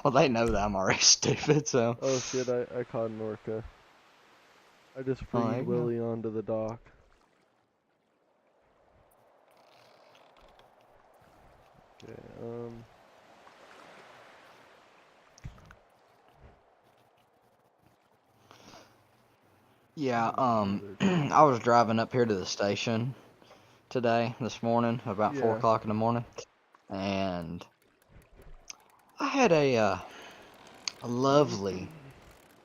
D: Well, they know that I'm already stupid, so.
A: Oh shit, I caught an orca. I just
D: Oh, there
A: freed
D: you go.
A: Willie onto the dock. Okay,
D: Yeah,
A: Other
D: I was driving up here to the station this morning, about 4
A: Yeah.
D: o'clock in the morning, and I had a lovely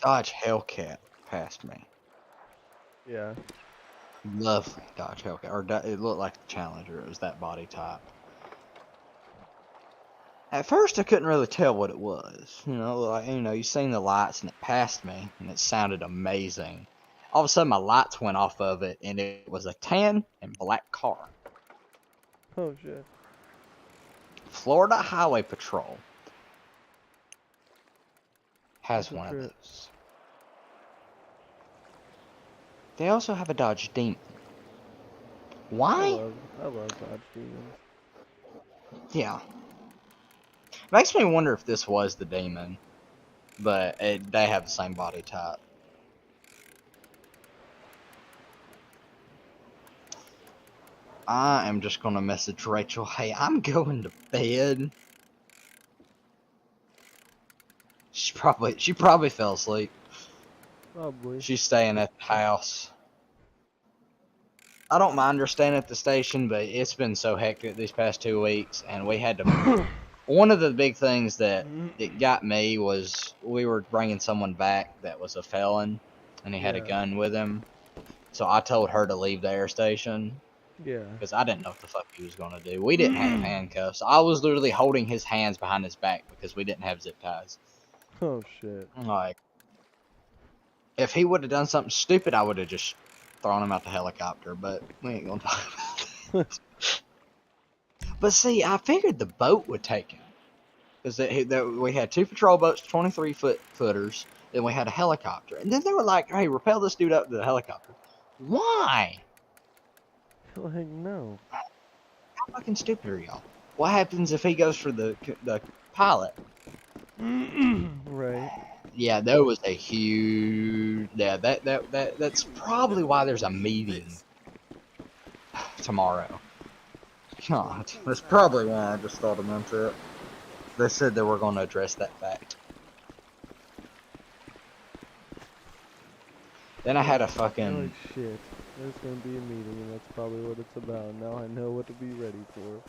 D: Dodge Hellcat passed me.
A: Yeah.
D: Lovely Dodge Hellcat, or it looked like the Challenger. It was that body type. At first, I couldn't really tell what it was. You seen the lights, and it passed me, and it sounded amazing. All of a sudden, my lights went off of it, and it was a tan and black car.
A: Oh shit.
D: Florida Highway Patrol has
A: That's a
D: one of
A: trip.
D: those. They also have a Dodge Demon. Why?
A: I love Dodge Demons.
D: Yeah. Makes me wonder if this was the Demon, but they have the same body type. I am just gonna message Rachel, hey, I'm going to bed. She probably fell asleep.
A: Probably.
D: She's staying at the house. I don't mind her staying at the station, but it's been so hectic these past 2 weeks, and we had to. One of the big things that got me was we were bringing someone back that was a felon, and he had a
A: Yeah.
D: gun with him. So I told her to leave the air station
A: Yeah.
D: because I didn't know what the fuck he was gonna do. We didn't have handcuffs. I was literally holding his hands behind his back because we didn't have zip ties.
A: Oh shit.
D: Like, if he would have done something stupid, I would have just thrown him out the helicopter. But we ain't gonna talk about that. But see, I figured the boat would take him because we had 2 patrol boats, 23-footers. Then we had a helicopter, and then they were like, "Hey, rappel this dude up to the helicopter." Why?
A: Like no.
D: How fucking stupid are y'all? What happens if he goes for the pilot?
A: Right.
D: Yeah, there was a huge. Yeah, that's probably why there's a meeting tomorrow. God, that's probably why I just thought of that. They said they were going to address that fact. Then I had a
A: You're
D: fucking.
A: like shit. There's gonna be a meeting, and that's probably what it's about. Now I know what to be ready for.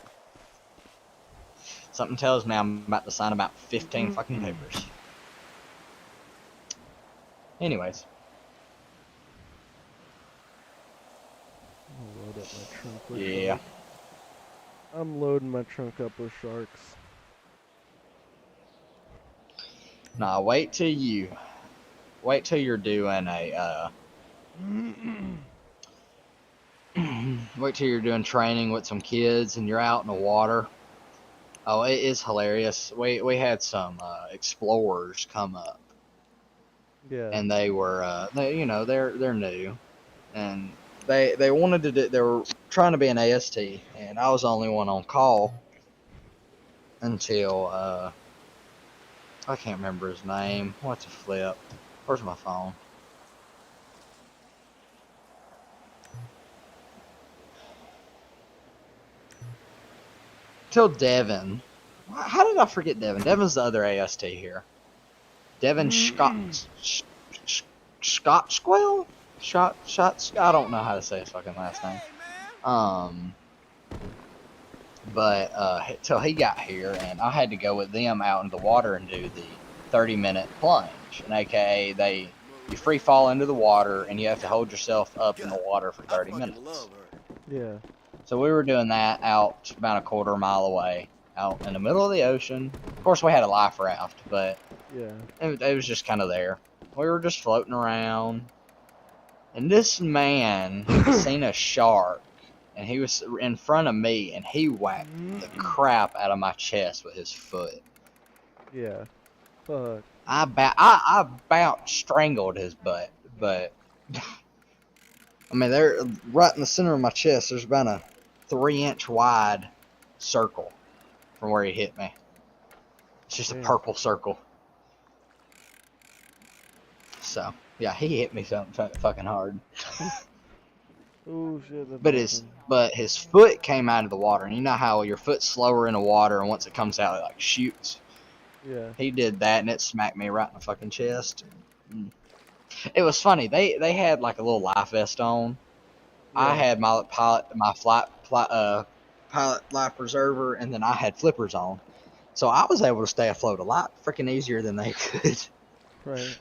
D: Something tells me I'm about to sign about 15 fucking papers. Anyways.
A: I'll load up my trunk with
D: Yeah.
A: sharks. I'm loading my trunk up with sharks.
D: Nah, wait till you're doing a wait till you're doing training with some kids and you're out in the water. Oh, it is hilarious. We had some explorers come up,
A: Yeah.
D: and they were they're new, and they wanted to do, they were trying to be an AST, and I was the only one on call until I can't remember his name. What's a flip? Where's my phone? Till Devin. How did I forget Devin? Devin's the other AST here. Devin Scottswell? I don't know how to say his fucking last name. But till he got here, and I had to go with them out in the water and do the 30-minute plunge. And AKA, you free fall into the water, and you have to hold yourself up in the water for 30 minutes.
A: Yeah.
D: So we were doing that out about a quarter mile away, out in the middle of the ocean. Of course, we had a life raft, but
A: Yeah.
D: it was just kind of there. We were just floating around, and this man seen a shark, and he was in front of me, and he whacked the crap out of my chest with his foot.
A: Yeah. Fuck.
D: I about strangled his butt, but I mean, they're right in the center of my chest. There's about a 3-inch wide circle from where he hit me. It's just a
A: Damn.
D: purple circle. So yeah, he hit me something fucking hard.
A: Oh shit, that's
D: But
A: awesome.
D: his foot came out of the water, and you know how your foot's slower in the water, and once it comes out, it like shoots.
A: Yeah.
D: He did that, and it smacked me right in the fucking chest. It was funny. They had like a little life vest on. I
A: Yeah.
D: had my pilot life preserver, and then I had flippers on, so I was able to stay afloat a lot freaking easier than they could.
A: Right.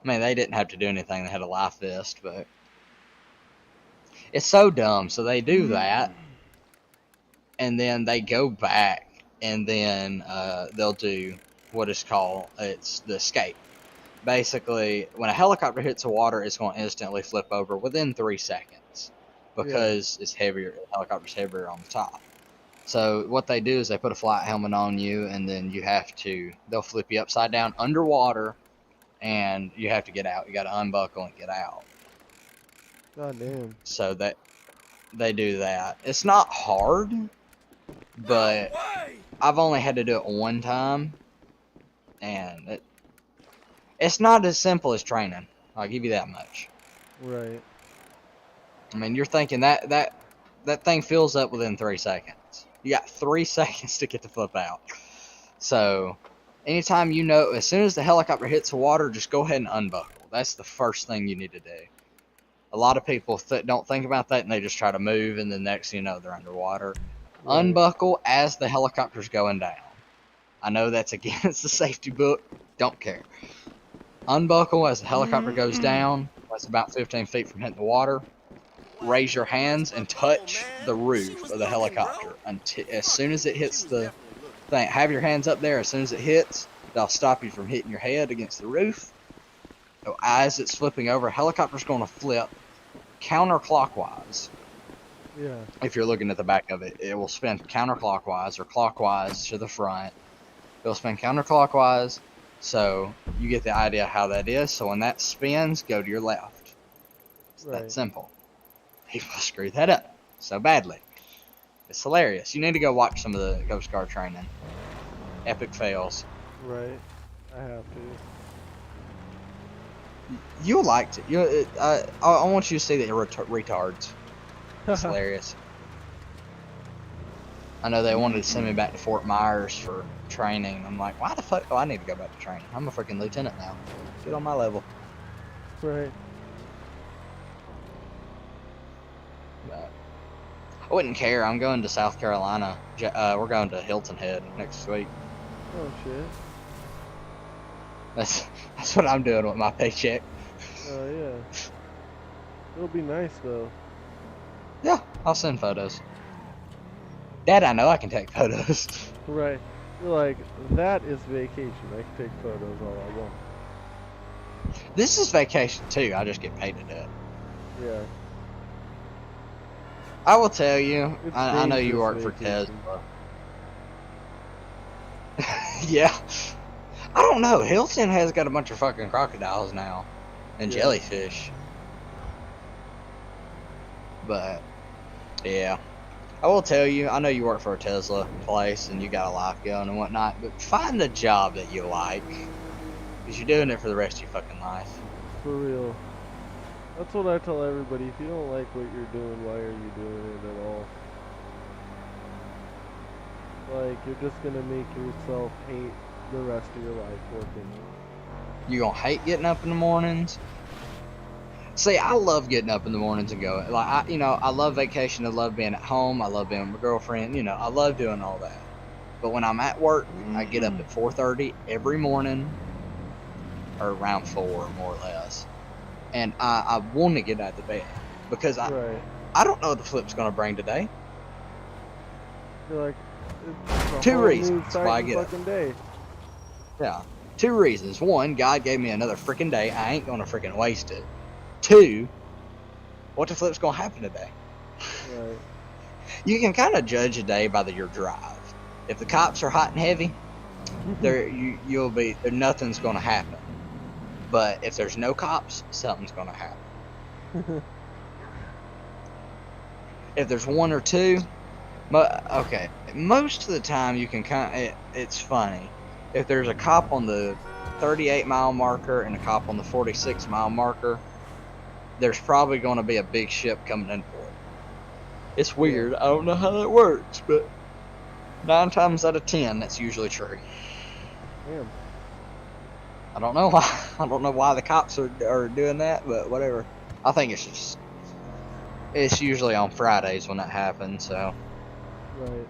D: I mean, they didn't have to do anything. They had a life vest, but it's so dumb. So they do that, and then they go back, and then they'll do what is called it's the escape. Basically, when a helicopter hits the water, it's going to instantly flip over within 3 seconds because it's heavier. The helicopter's heavier on the top. So what they do is they put a flight helmet on you, and then they'll flip you upside down underwater, and you have to get out. You got to unbuckle and get out.
A: God damn.
D: So that they do that. It's not hard, but I've only had to do it one time, and it's not as simple as training. I'll give you that much.
A: Right.
D: I mean, you're thinking that thing fills up within 3 seconds. You got 3 seconds to get the flip out. So, anytime as soon as the helicopter hits the water, just go ahead and unbuckle. That's the first thing you need to do. A lot of people don't think about that, and they just try to move, and the next thing you know, they're underwater.
A: Right.
D: Unbuckle as the helicopter's going down. I know that's against the safety book. Don't care. Unbuckle as the helicopter goes down. That's about 15 feet from hitting the water. Raise your hands and touch the roof of the helicopter as soon as it hits the thing. Have your hands up there. As soon as it hits, that'll stop you from hitting your head against the roof. So as it's flipping over, helicopter's going to flip counterclockwise.
A: Yeah.
D: If you're looking at the back of it, it will spin counterclockwise or clockwise to the front. It'll spin counterclockwise, so you get the idea how that is. So when that spins, go to your left. It's that simple. People screw that up so badly. It's hilarious. You need to go watch some of the Ghost Guard training. Epic fails.
A: Right. I have to.
D: You'll like it. I want you to see that you're retards. It's hilarious. I know they wanted to send me back to Fort Myers for training. I'm like, why the fuck? Oh, I need to go back to training. I'm a freaking lieutenant now. Get on my level.
A: Right.
D: But I wouldn't care. I'm going to South Carolina. We're going to Hilton Head next week.
A: Oh shit.
D: That's what I'm doing with my paycheck.
A: Oh yeah. It'll be nice though.
D: Yeah, I'll send photos. Dad, I know I can take photos.
A: Right. You're like, that is vacation. I can take photos all I want.
D: This is vacation too. I just get paid to do it.
A: Yeah.
D: I will tell you.
A: It's
D: I know you work
A: dangerous
D: for
A: vacation.
D: Tesla. Yeah. I don't know. Hilton has got a bunch of fucking crocodiles now. And
A: Yeah.
D: jellyfish. But, yeah. I will tell you, I know you work for a Tesla place and you got a life going and whatnot, but find a job that you like. Because you're doing it for the rest of your fucking life.
A: For real. That's what I tell everybody. If you don't like what you're doing, why are you doing it at all? Like, you're just gonna make yourself hate the rest of your life working.
D: You gonna hate getting up in the mornings? See, I love getting up in the mornings and going. Like, I love vacation. I love being at home. I love being with my girlfriend. I love doing all that. But when I'm at work, I get up at 4:30 every morning, or around 4, more or less. And I want to get out of the bed because
A: Right.
D: I don't know what the flip's gonna bring today.
A: You're like, it's a
D: 2
A: whole new,
D: reasons why I
A: exciting
D: get up.
A: fucking day.
D: Yeah. 2 reasons. 1, God gave me another freaking day. I ain't gonna freaking waste it. 2, what the flip's gonna happen today?
A: Right.
D: You can kind of judge a day by your drive. If the cops are hot and heavy, nothing's gonna happen. But if there's no cops, something's gonna happen. If there's one or two, okay, most of the time you can it's funny. If there's a cop on the 38-mile marker and a cop on the 46-mile marker, there's probably going to be a big ship coming in for it. It's weird. I don't know how that works, but 9 times out of 10, that's usually true.
A: Damn.
D: I don't know why. I don't know why the cops are doing that, but whatever. I think it's usually on Fridays when that happens. So
A: Right.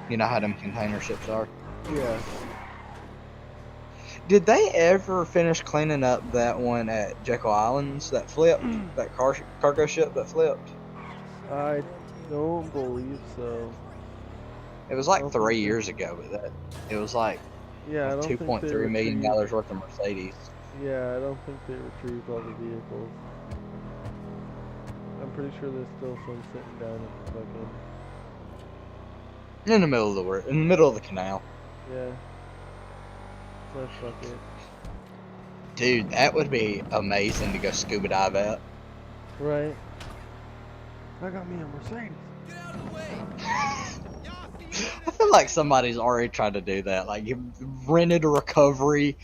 D: you know how them container ships are.
A: Yeah.
D: Did they ever finish cleaning up that one at Jekyll Islands that flipped? That cargo ship that flipped?
A: I don't believe so.
D: It was like
A: don't
D: 3
A: think so.
D: years ago, but it was like
A: Yeah, I don't think they
D: $2.3 million
A: retrieved-
D: worth of Mercedes.
A: Yeah, I don't think they retrieved all the vehicles. I'm pretty sure there's still some sitting down at the fucking.
D: In the middle of the canal.
A: Yeah. So fuck it.
D: Dude, that would be amazing to go scuba dive at.
A: Right. I got me a Mercedes.
D: I feel like somebody's already tried to do that. Like, you rented a recovery,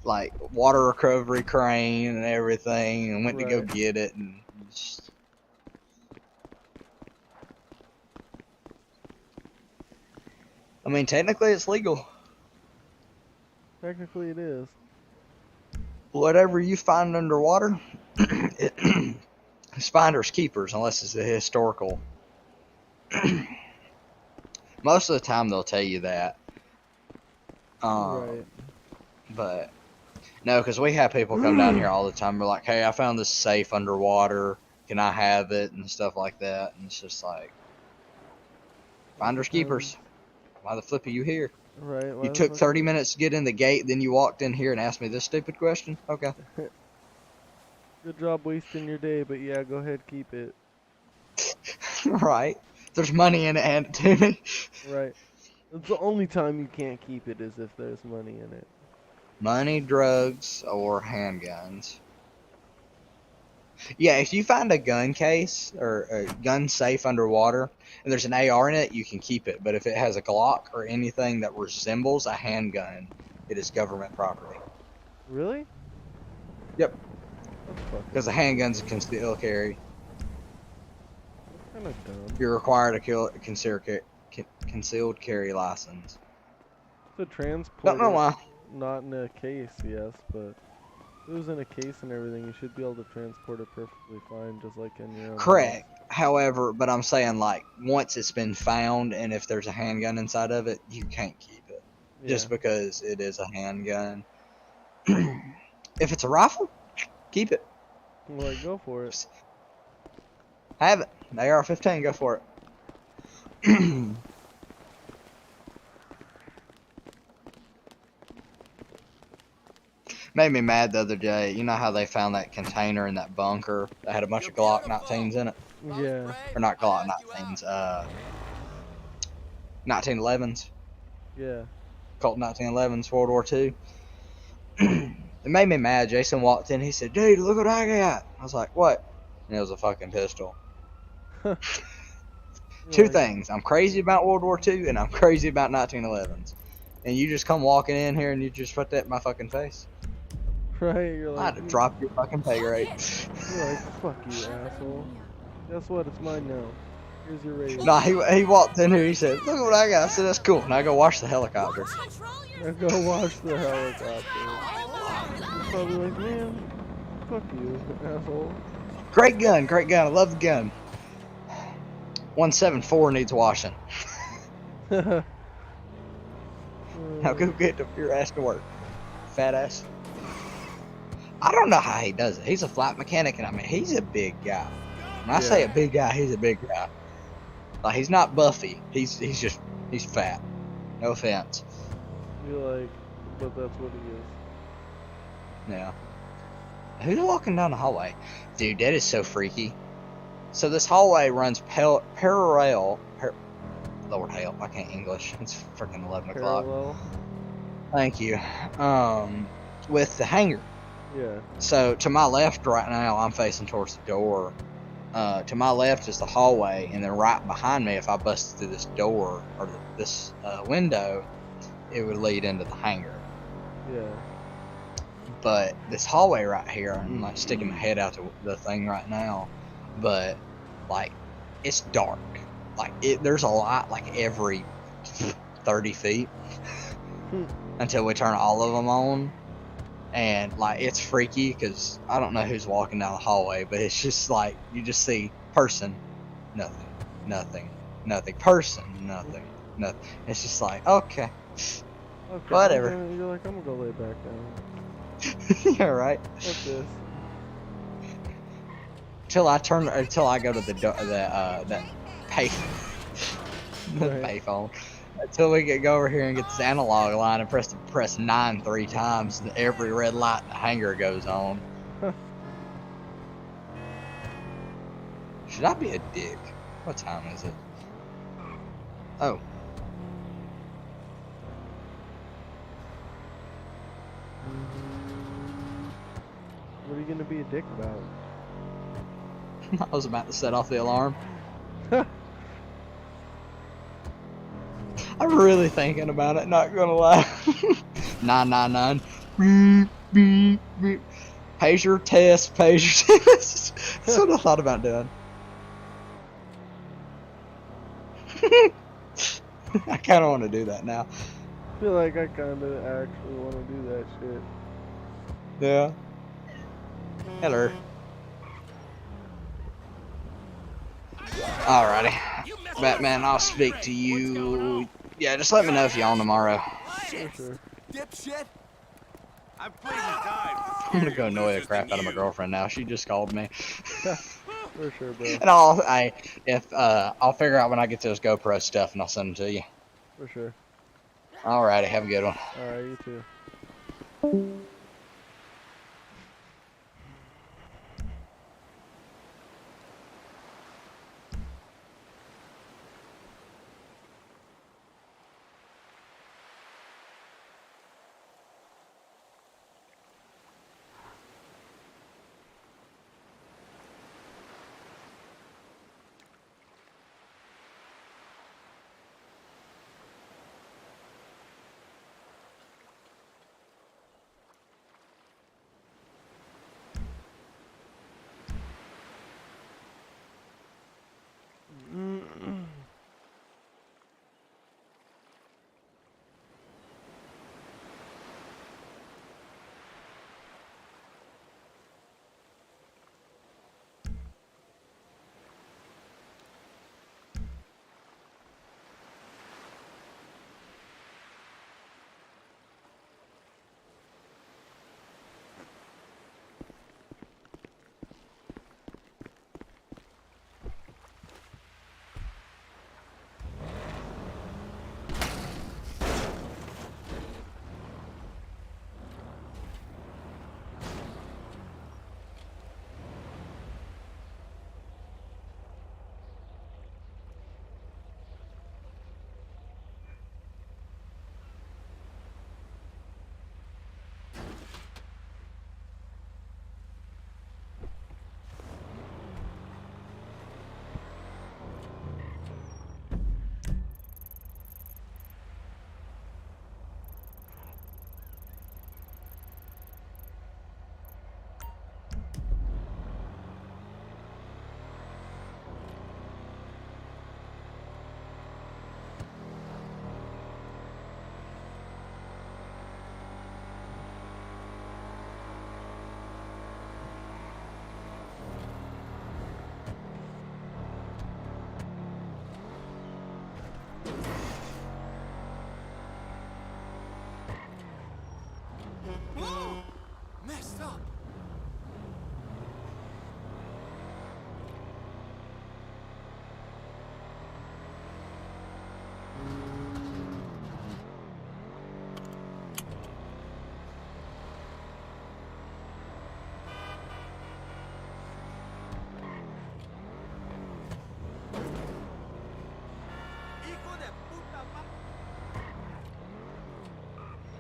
D: like, water recovery crane and everything, and went to go
A: Right.
D: get it, and just... I mean, technically it's legal.
A: Technically, it is.
D: Whatever you find underwater, it's finders keepers, unless it's a historical. Most of the time they'll tell you that.
A: Right.
D: But no, because we have people come down here all the time. We're like, hey, I found this safe underwater. Can I have it? And stuff like that. And it's just like, finders keepers. Why the flip are you here?
A: Right. why
D: You
A: the
D: took
A: fuck-
D: 30 minutes to get in the gate, then you walked in here and asked me this stupid question? Okay.
A: Good job wasting your day, but yeah, go ahead, keep it.
D: Right. There's money in it, hand it to me.
A: Right. It's the only time you can't keep it is if there's money in it.
D: Money, drugs, or handguns. Yeah, if you find a gun case or a gun safe underwater and there's an AR in it, you can keep it. But if it has a Glock or anything that resembles a handgun, it is government property.
A: Really?
D: Yep.
A: That's fucking
D: Because a handgun's a concealed carry.
A: kind of dumb.
D: You're required to concealed carry license.
A: It's a transport.
D: Don't know why.
A: Not in a case, yes, but if it was in a case and everything, you should be able to transport it perfectly fine, just like in your own house.
D: Correct. However, but I'm saying, like, once it's been found and if there's a handgun inside of it, you can't keep it.
A: Yeah.
D: Just because it is a handgun. If it's a rifle, keep it.
A: Like, go for it.
D: Have it. AR-15, go for it. Made me mad the other day. You know how they found that container in that bunker that had a bunch of Glock 19s in it?
A: Yeah.
D: Or not Glock 19s, 1911s.
A: Yeah.
D: Colt 1911s, World War II. It made me mad. Jason walked in. He said, dude, look what I got. I was like, what? And it was a fucking pistol. Two
A: Like,
D: things. I'm crazy about World War II, and I'm crazy about 1911s. And you just come walking in here and you just put that in my fucking face.
A: Right, you're
D: I
A: like,
D: had to drop your fucking pay rate.
A: you're like, fuck you, asshole. Guess what? It's mine now. Here's your raise.
D: Nah, he walked in here. He said, look at what I got. I said, that's cool. Now go watch the helicopter.
A: Now go watch the helicopter. You're probably like, man, fuck you, asshole.
D: Great gun. Great gun. I love the gun. 174 needs washing. Now go get your ass to work. Fat ass. I don't know how he does it. He's a flight mechanic, and I mean, he's a big guy. When I say a big guy, he's a big guy. Like, he's not Buffy. He's fat. No offense.
A: You're like, but that's what he is.
D: Yeah. Who's walking down the hallway? Dude, that is so freaky. So this hallway runs parallel. Lord help, I can't English. It's freaking 11 o'clock.
A: Parallel.
D: Thank you. With the hangar.
A: Yeah.
D: So to my left right now, I'm facing towards the door. to my left is the hallway, and then right behind me, if I busted through this door or this window, it would lead into the hangar.
A: Yeah.
D: But this hallway right here, I'm like sticking my head out to the thing right now, but like it's dark. Like there's a light like every 30 feet until we turn all of them on. And like it's freaky because I don't know who's walking down the hallway, but it's just like you just see person, nothing, nothing, nothing, person, nothing, nothing. It's just like okay,
A: Okay.
D: whatever.
A: You're like, I'm gonna go lay back down.
D: Yeah, right.
A: What's this?
D: Until I go to the pay the
A: Right.
D: payphone. Until we go over here and get this analog line and press 9 3 times, and every red light in the hangar goes on. Should I be a dick? What time is it? Oh.
A: What are you gonna be a dick about?
D: I was about to set off the alarm. I'm really thinking about it, not gonna lie. 999. Beep, beep, beep. Pager test, pager test. That's what I thought about doing. I kind of want to do that now.
A: I feel like I kinda actually want to do that shit.
D: Yeah. Hello. Alrighty. Batman, I'll speak to you. Yeah, just let me know if you're on tomorrow.
A: For sure.
B: Dipshit! I'm bleeding time.
D: I'm gonna go annoy the crap out of my girlfriend now. She just called me.
A: For sure, bro.
D: And I'll figure out when I get those GoPro stuff and I'll send them to you.
A: For sure.
D: Alrighty, have a good one.
A: Alright, you too.